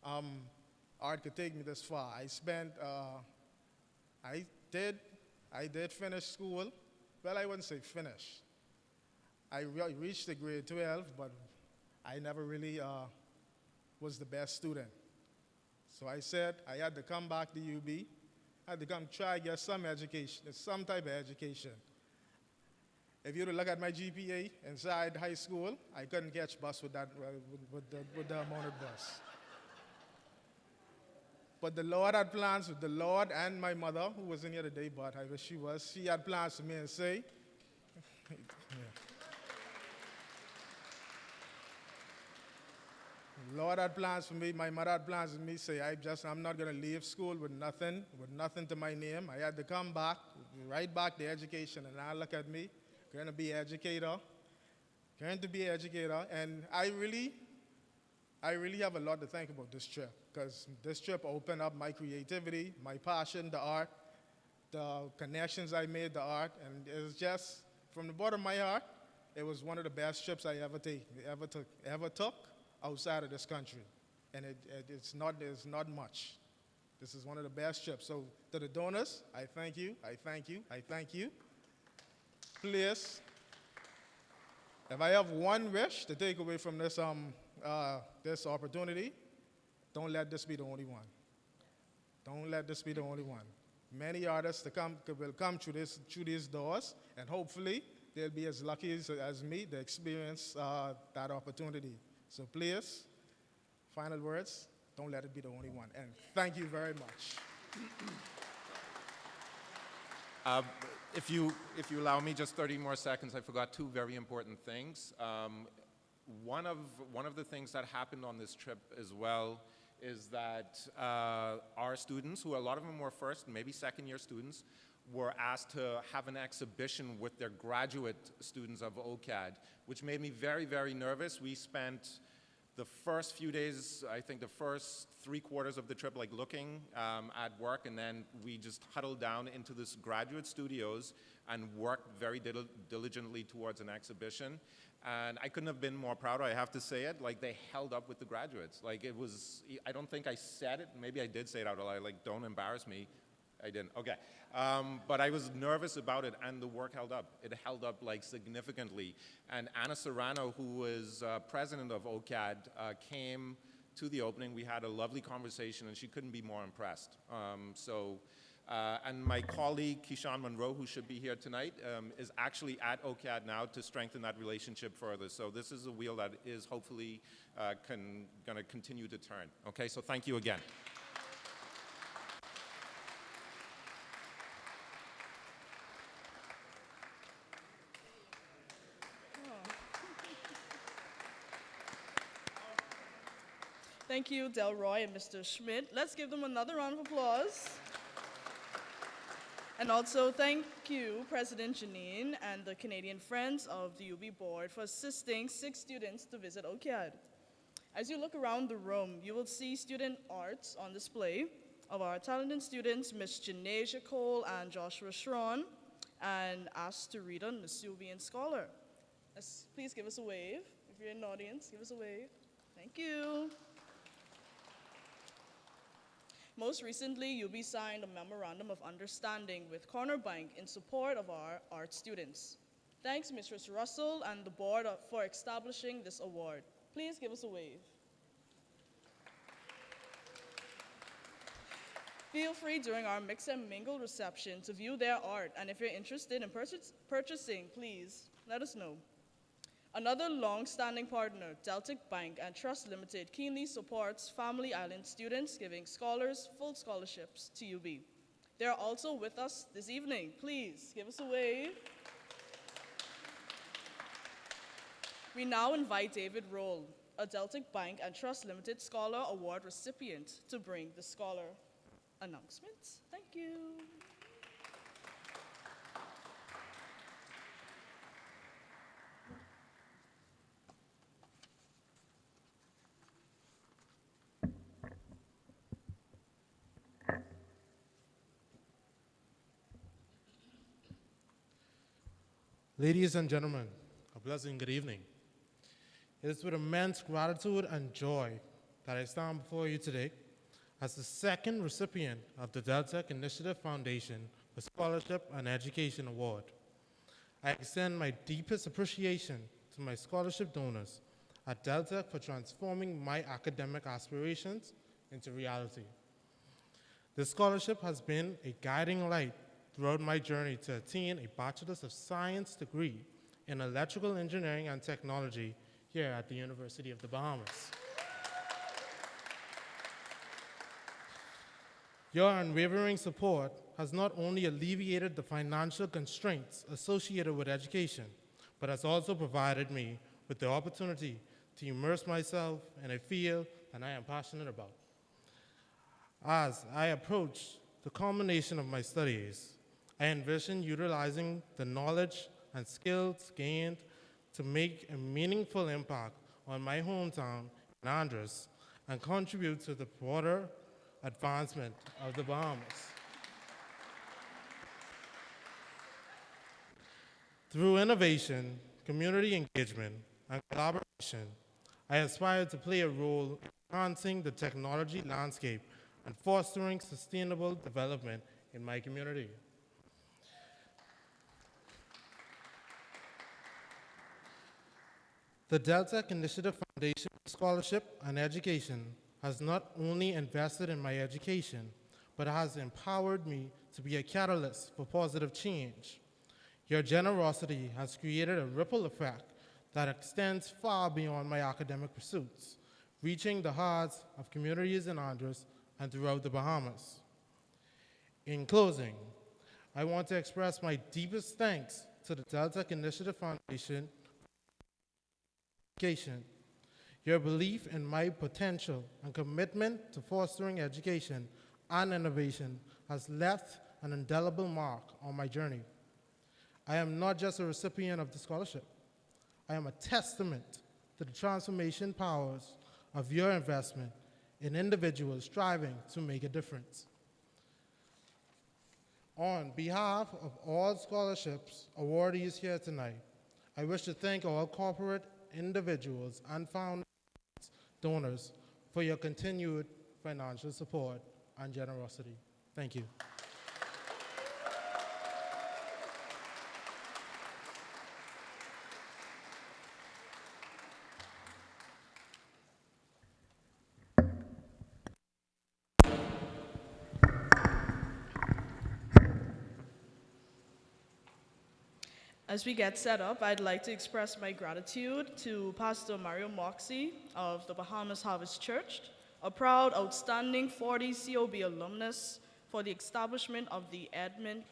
art could take me this far. I did finish school. Well, I wouldn't say finish. I reached the grade 12, but I never really was the best student. So I said I had to come back to UB. I had to come try to get some education, some type of education. If you were to look at my GPA inside high school, I couldn't catch bus with that, with the amount of bus. But the Lord had plans with the Lord and my mother, who wasn't here today, but I wish she was. She had plans for me and say, yeah. The Lord had plans for me. My mother had plans for me. Say, I'm not going to leave school with nothing to my name. I had to come back, right back to education. And now look at me, going to be an educator, And I really have a lot to think about this trip, because this trip opened up my creativity, my passion, the art, the connections I made, the art, and it was just, from the bottom of my heart, it was one of the best trips I ever took outside of this country. And it's not much. This is one of the best trips. So to the donors, I thank you. Please, if I have one wish to take away from this this opportunity, don't let this be the only one. Don't let this be the only one. Many artists will come through these doors, and hopefully they'll be as lucky as me to experience that opportunity. So please, final words, don't let it be the only one. And thank you very much. If you allow me just 30 more seconds, I forgot two very important things. One of the things that happened on this trip as well is that our students, who a lot of them were first, maybe second-year students, were asked to have an exhibition with their graduate students of OCAD, which made me very, very nervous. We spent the first few days, I think the first 3/4 of the trip, like looking at work, and then we just huddled down into this graduate studios and worked very diligently towards an exhibition. And I couldn't have been more proud, I have to say it. Like, they held up with the graduates. Like, it was, I don't think I said it, maybe I did say it out loud, like, don't embarrass me. I didn't, okay. But I was nervous about it, and the work held up. It held up, like, significantly. And Anna Serrano, who was president of OCAD, came to the opening. We had a lovely conversation, and she couldn't be more impressed. And my colleague, Keyshawn Monroe, who should be here tonight, is actually at OCAD now to strengthen that relationship further. So this is a wheel that is hopefully going to continue to turn. Okay, so thank you again. Thank you, Delroy and Mr. Schmidt. Let's give them another round of applause. And also thank you, President Janine and the Canadian Friends of the UB Board for assisting 6 students to visit OCAD. As you look around the room, you will see student arts on display of our talented students, Ms. Janasia Cole and Joshua Schron, and Asta Rita, Ms. Sylvian Scholar. Please give us a wave. If you're in the audience, give us a wave. Thank you. Most recently, UB signed a Memorandum of Understanding with Corner Bank in support of our art students. Thanks, Mrs. Russell and the board for establishing this award. Please give us a wave. Feel free during our Mix and Mingle reception to view their art, and if you're interested in purchasing, please let us know. Another long-standing partner, Deltic Bank and Trust Limited, keenly supports Family Island students, giving scholars full scholarships to UB. They are also with us this evening. Please give us a wave. We now invite David Roll, a Deltic Bank and Trust Limited Scholar Award recipient, to bring the scholar announcements. Thank you. Ladies and gentlemen, a blessed good evening. It is with immense gratitude and joy that I stand before you today as the second recipient of the Deltec Initiative Foundation for Scholarship and Education Award. I extend my deepest appreciation to my scholarship donors at Deltec for transforming my academic aspirations into reality. This scholarship has been a guiding light throughout my journey to attain a Bachelor's of Science degree in Electrical Engineering and Technology here at the University of the Bahamas. Your unwavering support has not only alleviated the financial constraints associated with education, but has also provided me with the opportunity to immerse myself in a field that I am passionate about. As I approach the culmination of my studies, I envision utilizing the knowledge and skills gained to make a meaningful impact on my hometown in Andros and contribute to the broader advancement of the Bahamas. Through innovation, community engagement, and collaboration, I aspire to play a role in enhancing the technology landscape and fostering sustainable development in my community. The Deltec Initiative Foundation for Scholarship and Education has not only invested in my education, but has empowered me to be a catalyst for positive change. Your generosity has created a ripple effect that extends far beyond my academic pursuits, reaching the hearts of communities in Andros and throughout the Bahamas. In closing, I want to express my deepest thanks to the Deltec Initiative Foundation. Your belief in my potential and commitment to fostering education and innovation has left an indelible mark on my journey. I am not just a recipient of the scholarship. I am a testament to the transformation powers of your investment in individuals striving to make a difference. On behalf of all scholarships awardees here tonight, I wish to thank all corporate individuals and founders, donors for your continued financial support and generosity. Thank you. As we get set up, I'd like to express my gratitude to Pastor Mario Moxie of the Bahamas Harvest Church, a proud, outstanding 40 COB alumnus, for the establishment of the Edmund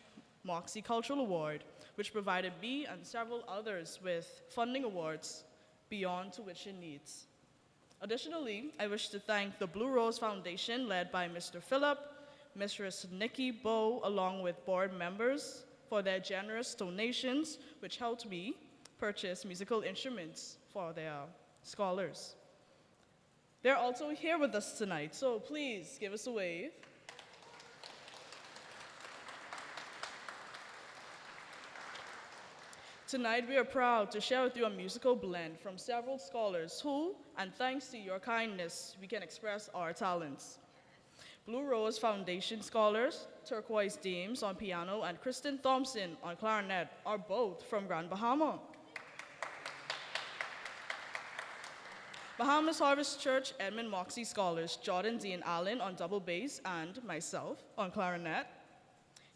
Moxie Cultural Award, which provided me and several others with funding awards beyond tuition needs. Additionally, I wish to thank the Blue Rose Foundation, led by Mr. Phillip, Mistress Nikki Bowe, along with board members, for their generous donations, which helped me purchase musical instruments for their scholars. They're also here with us tonight, so please give us a wave. Tonight, we are proud to share with you a musical blend from several scholars who, and thanks to your kindness, we can express our talents. Blue Rose Foundation scholars, Turquoise Dames on piano and Kristen Thompson on clarinet are both from Grand Bahama. Bahamas Harvest Church Edmund Moxie scholars Jordan Dean Allen on double bass and myself on clarinet.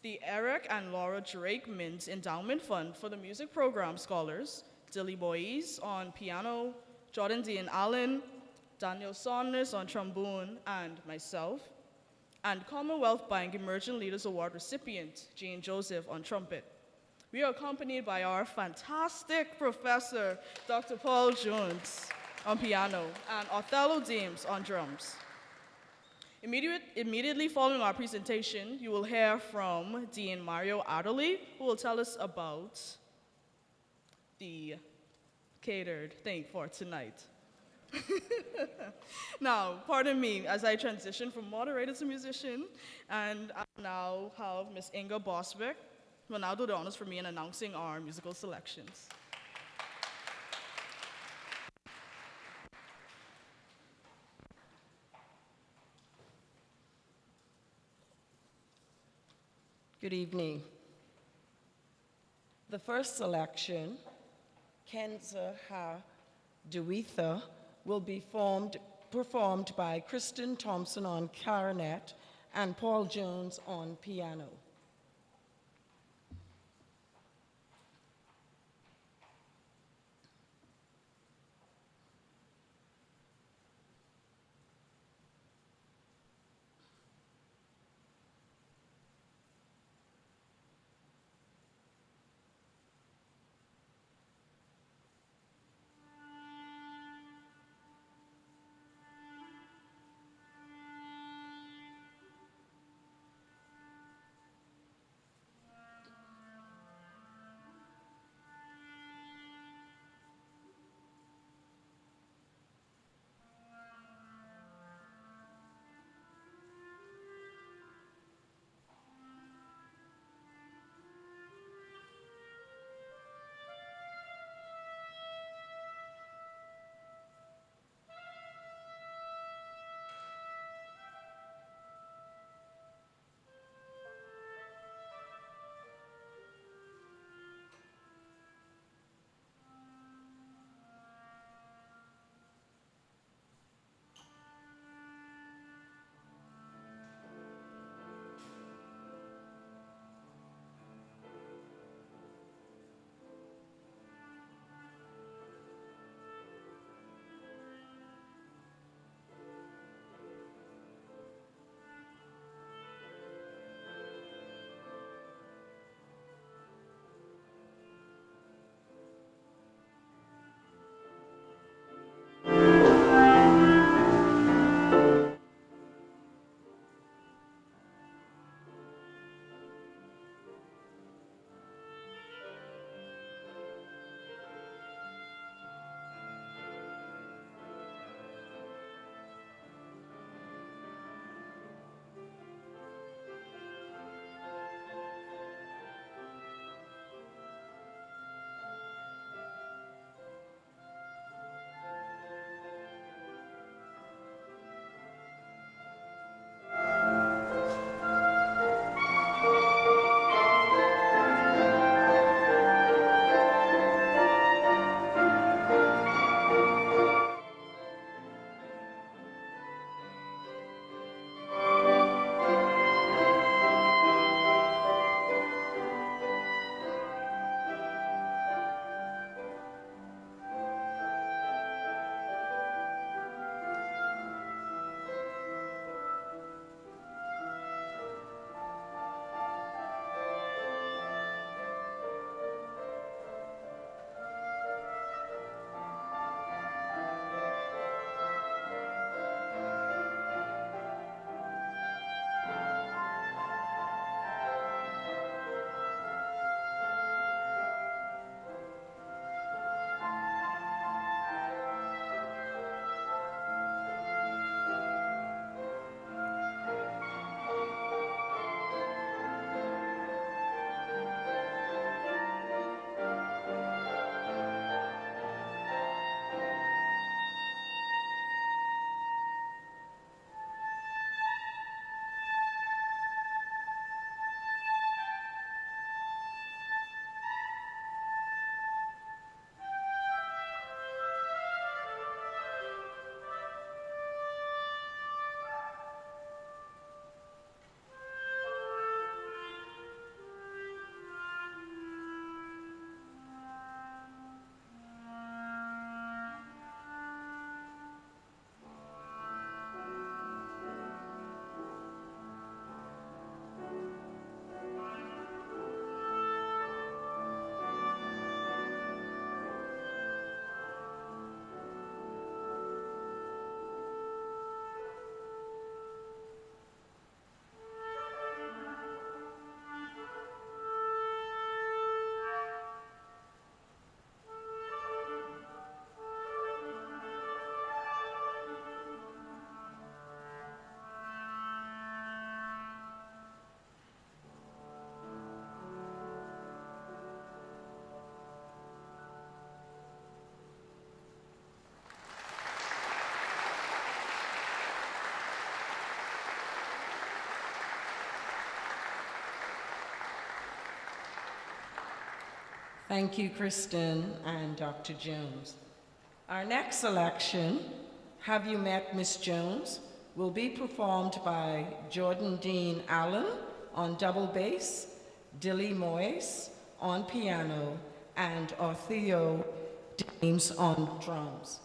The Eric and Laura Drake Mintz Endowment Fund for the Music Program scholars, Dilly Boys on piano, Jordan Dean Allen, Daniel Saunders on trombone, and myself. And Commonwealth Bank Emerging Leaders Award recipient, Jane Joseph on trumpet. We are accompanied by our fantastic professor, Dr. Paul Jones, on piano, and Othello Deems on drums. Immediately following our presentation, you will hear from Dean Mario Adderley, who will tell us about the catered thing for tonight. Now, pardon me as I transition from moderator to musician, and I now have Miss Inga Boswick, who will now do the honors for me in announcing our musical selections. Good evening. The first selection, Kenza Ha Duitha, will be performed by Kristen Thompson on clarinet and Paul Jones on piano. Thank you, Kristen and Dr. Jones. Our next selection, Have You Met Miss Jones, will be performed by Jordan Dean Allen on double bass, Dilly Moyes on piano, and Ortheo James on drums.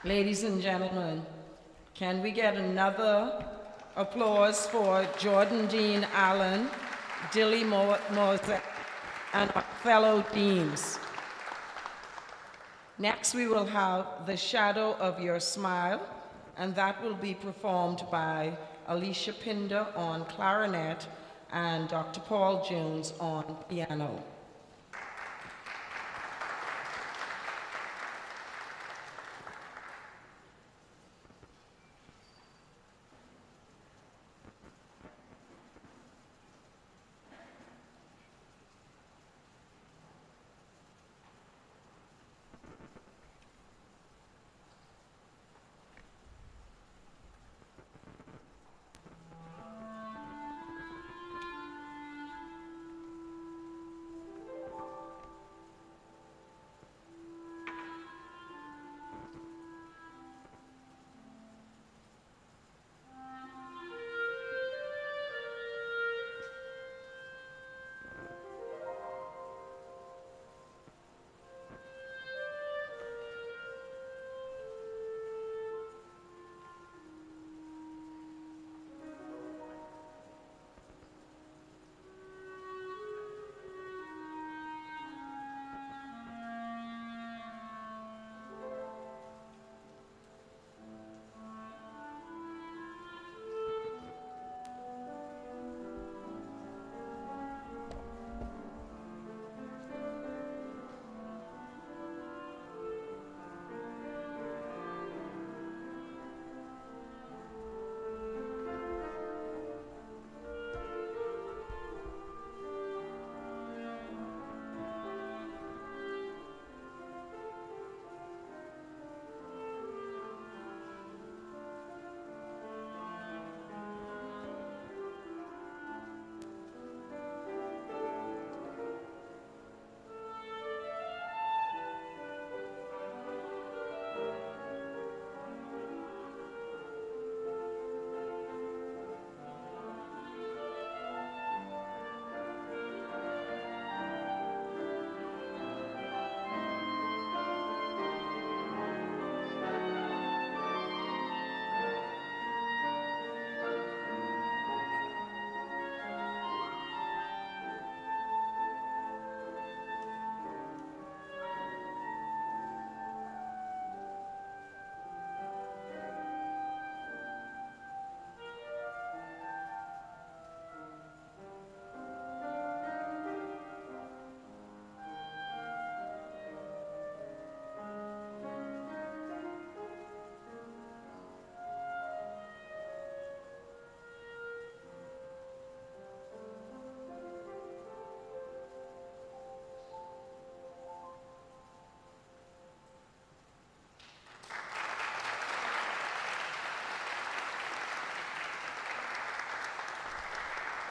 Ladies and gentlemen, can we get another applause for Jordan Dean Allen, Dilly Mozek, and our fellow deans? Next, we will have The Shadow of Your Smile, and that will be performed by Alicia Pinder on clarinet and Dr. Paul Jones on piano.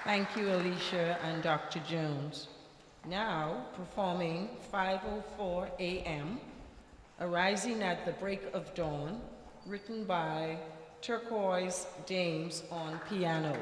Thank you, Alicia and Dr. Jones. Now, performing 5:04 a.m., Arising at the Break of Dawn, written by Turquoise Dames on piano.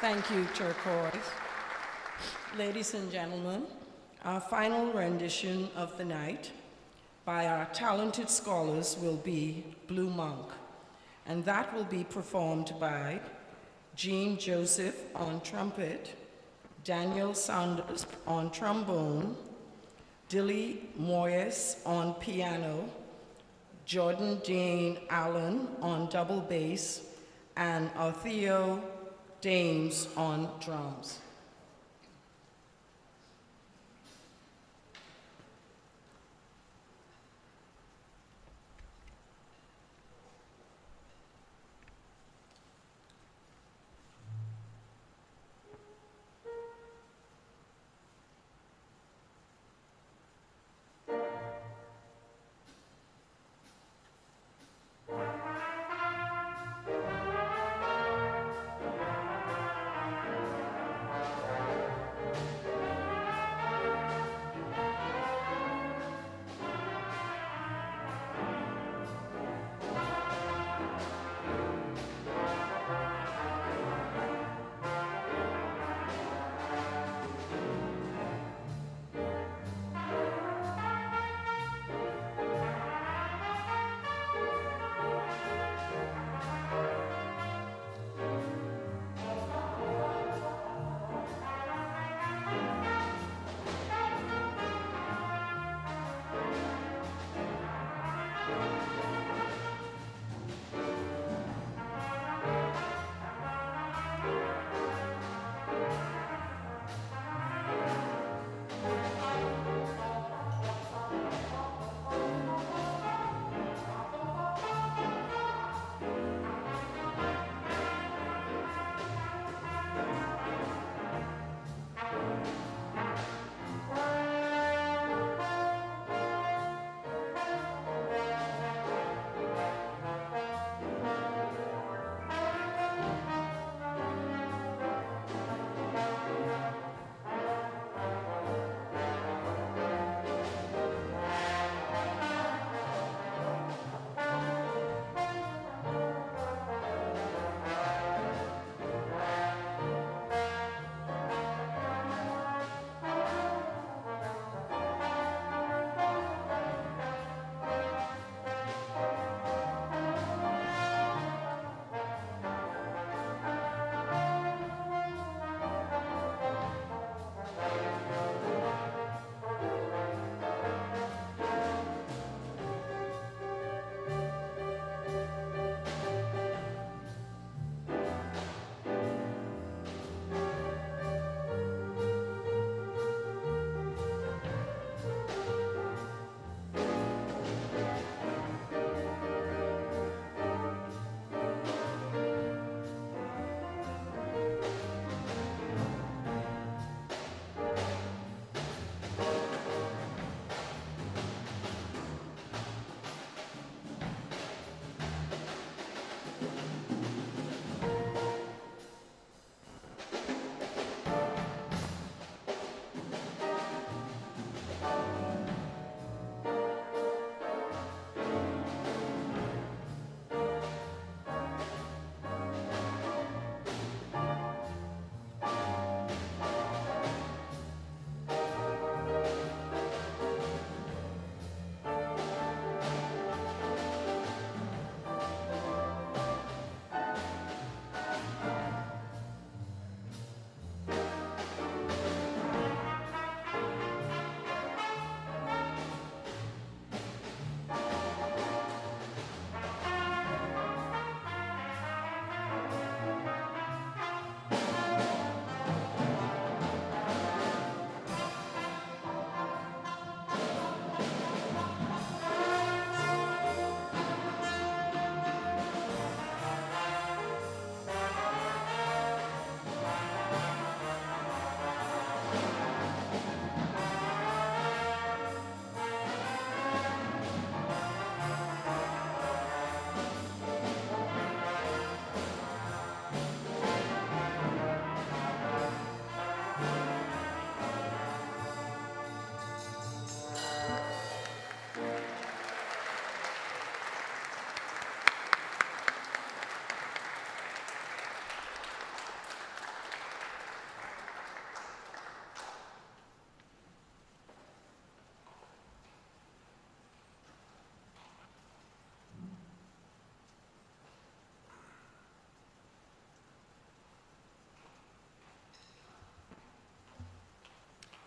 Thank you, Turquoise. Ladies and gentlemen, our final rendition of the night by our talented scholars will be Blue Monk, and that will be performed by Jean Joseph on trumpet, Daniel Saunders on trombone, Dilly Moyes on piano, Jordan Jane Allen on double bass, and Altheo Dames on drums.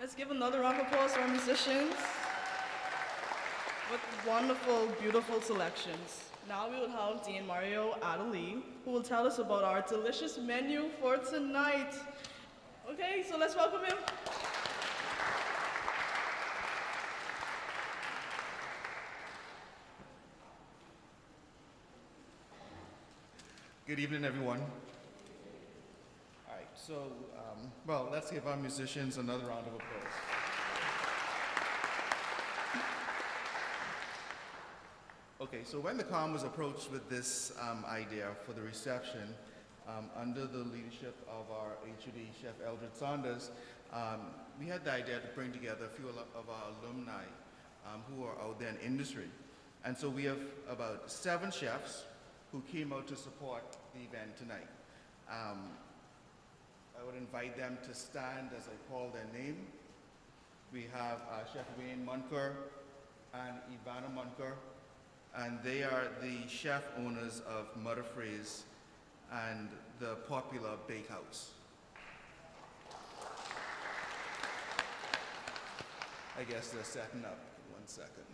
Let's give another round of applause to our musicians with wonderful, beautiful selections. Now we will have Dean Mario Adeli, who will tell us about our delicious menu for tonight. Okay, so let's welcome him. Good evening, everyone. All right, so, well, let's give our musicians another round of applause. Okay, so when the COM was approached with this idea for the reception, under the leadership of our HOD, Chef Eldred Saunders, we had the idea to bring together a few of our alumni who are out there in industry. And so we have about 7 chefs who came out to support the event tonight. I would invite them to stand as I call their name. We have Chef Wayne Munker and Ivana Munker, and they are the chef owners of Mother Freeze and the popular Bakehouse. I guess they're setting up. 1 second.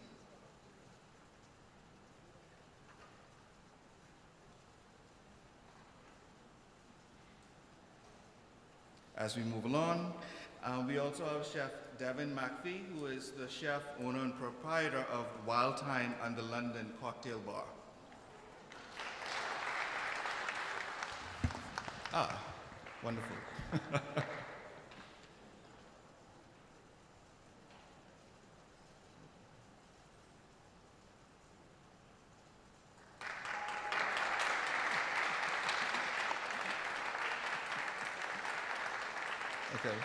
As we move along, we also have Chef Devin McPhee, who is the chef, owner, and proprietor of Wild Time and the London Cocktail Bar. Ah, wonderful. Okay.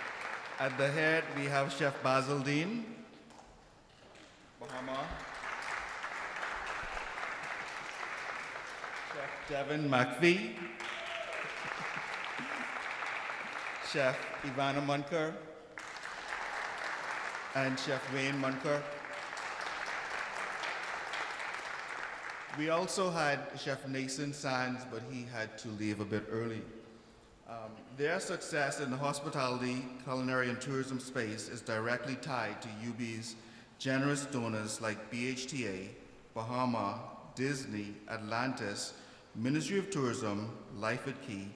At the head, we have Chef Basil Dean, Bahama. Chef Devin McPhee. Chef Ivana Munker. And Chef Wayne Munker. We also had Chef Nathan Sands, but he had to leave a bit early. Their success in the hospitality, culinary, and tourism space is directly tied to UB's generous donors like BHTA, Bahama, Disney, Atlantis, Ministry of Tourism, Life at Key,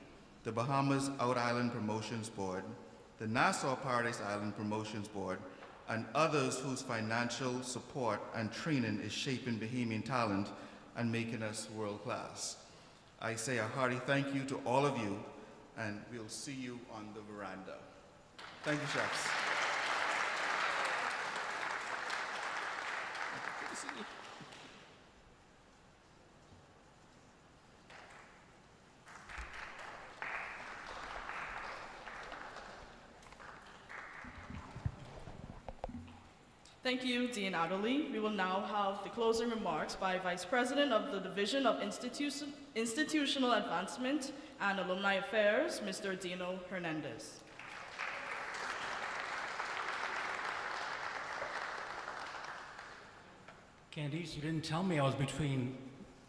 the Bahamas Out Island Promotions Board, the Nassau Paradise Island Promotions Board, and others whose financial support and training is shaping Bahamian talent and making us world class. I say a hearty thank you to all of you, and we'll see you on the veranda. Thank you, chefs. Good to see you. Thank you, Dean Adderley. We will now have the closing remarks by Vice President of the Division of Institutional Advancement and Alumni Affairs, Mr. Dino Hernandez. Candice, you didn't tell me I was between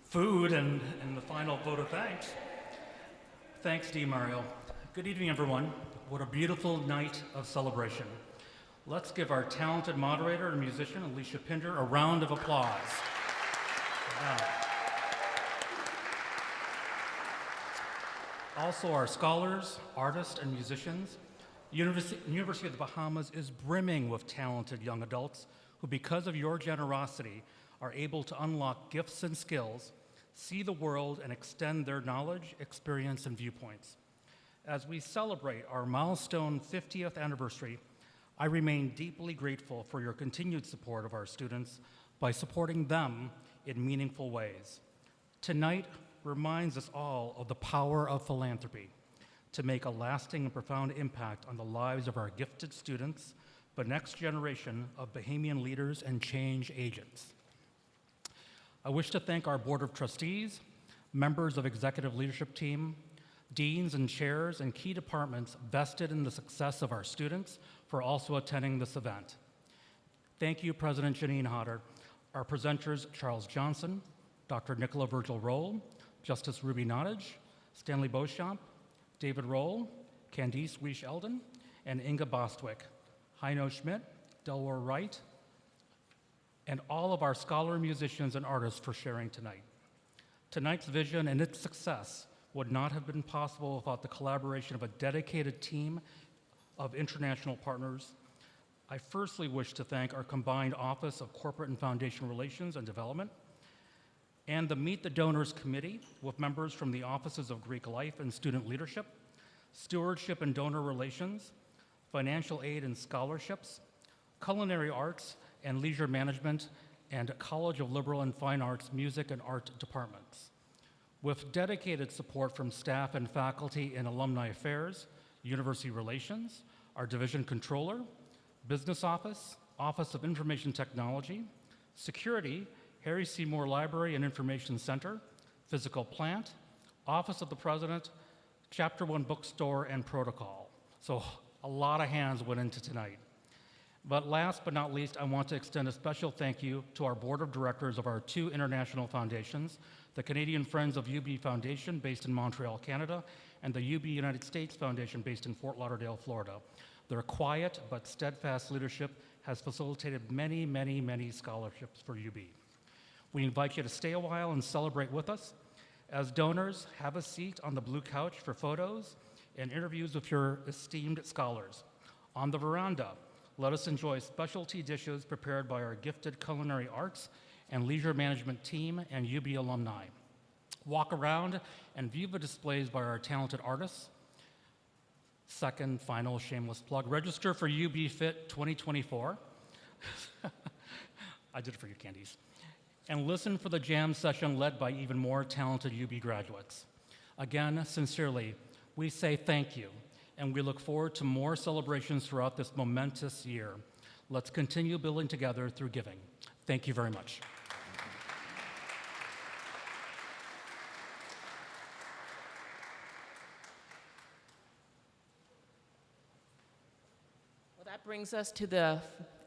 food and the final vote of thanks. Thanks, Dean Mario. Good evening, everyone. What a beautiful night of celebration. Let's give our talented moderator and musician, Alicia Pinder, a round of applause. Yeah. Also, our scholars, artists, and musicians. University of the Bahamas is brimming with talented young adults who, because of your generosity, are able to unlock gifts and skills, see the world, and extend their knowledge, experience, and viewpoints. As we celebrate our milestone 50th anniversary, I remain deeply grateful for your continued support of our students by supporting them in meaningful ways. Tonight reminds us all of the power of philanthropy to make a lasting and profound impact on the lives of our gifted students, the next generation of Bahamian leaders and change agents. I wish to thank our Board of Trustees, members of Executive Leadership Team, deans and chairs and key departments vested in the success of our students for also attending this event. Thank you, President Janine Hodder, our presenters Charles Johnson, Dr. Nicola Virgil Roll, Justice Ruby Nottage, Stanley Beauchamp, David Roll, Candice Weish Eldon, and Inga Bostwick. Heino Schmidt, Delwar Wright, and all of our scholar musicians and artists for sharing tonight. Tonight's vision and its success would not have been possible without the collaboration of a dedicated team of international partners. I firstly wish to thank our combined Office of Corporate and Foundation Relations and Development, and the Meet the Donors Committee with members from the Offices of Greek Life and Student Leadership, Stewardship and Donor Relations, Financial Aid and Scholarships, Culinary Arts and Leisure Management, and College of Liberal and Fine Arts Music and Art departments. With dedicated support from staff and faculty in Alumni Affairs, University Relations, our Division Controller, Business Office, Office of Information Technology, Security, Harry Seymour Library and Information Center, Physical Plant, Office of the President, Chapter 1 Bookstore, and Protocol. So a lot of hands went into tonight. But last but not least, I want to extend a special thank you to our board of directors of our two international foundations, the Canadian Friends of UB Foundation based in Montreal, Canada, and the UB United States Foundation based in Fort Lauderdale, Florida. Their quiet but steadfast leadership has facilitated many, many, many scholarships for UB. We invite you to stay a while and celebrate with us. As donors, have a seat on the blue couch for photos and interviews with your esteemed scholars. On the veranda, let us enjoy specialty dishes prepared by our gifted culinary arts and leisure management team and UB alumni. Walk around and view the displays by our talented artists. Second, final shameless plug, register for UB Fit 2024. I did it for you, Candies. And listen for the jam session led by even more talented UB graduates. Again, sincerely, we say thank you, and we look forward to more celebrations throughout this momentous year. Let's continue building together through giving. Thank you very much. Well, that brings us to the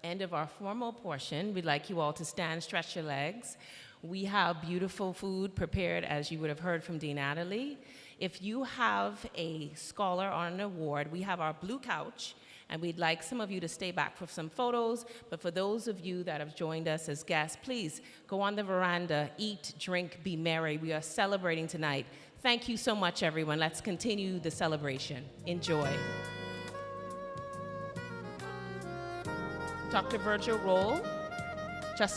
end of our formal portion. We'd like you all to stand, stretch your legs. We have beautiful food prepared, as you would have heard from Dean Adderley. If you have a scholar or an award, we have our blue couch, and we'd like some of you to stay back for some photos. But for those of you that have joined us as guests, please go on the veranda, eat, drink, be merry. We are celebrating tonight. Thank you so much, everyone. Let's continue the celebration. Enjoy. Dr. Virgil Roll.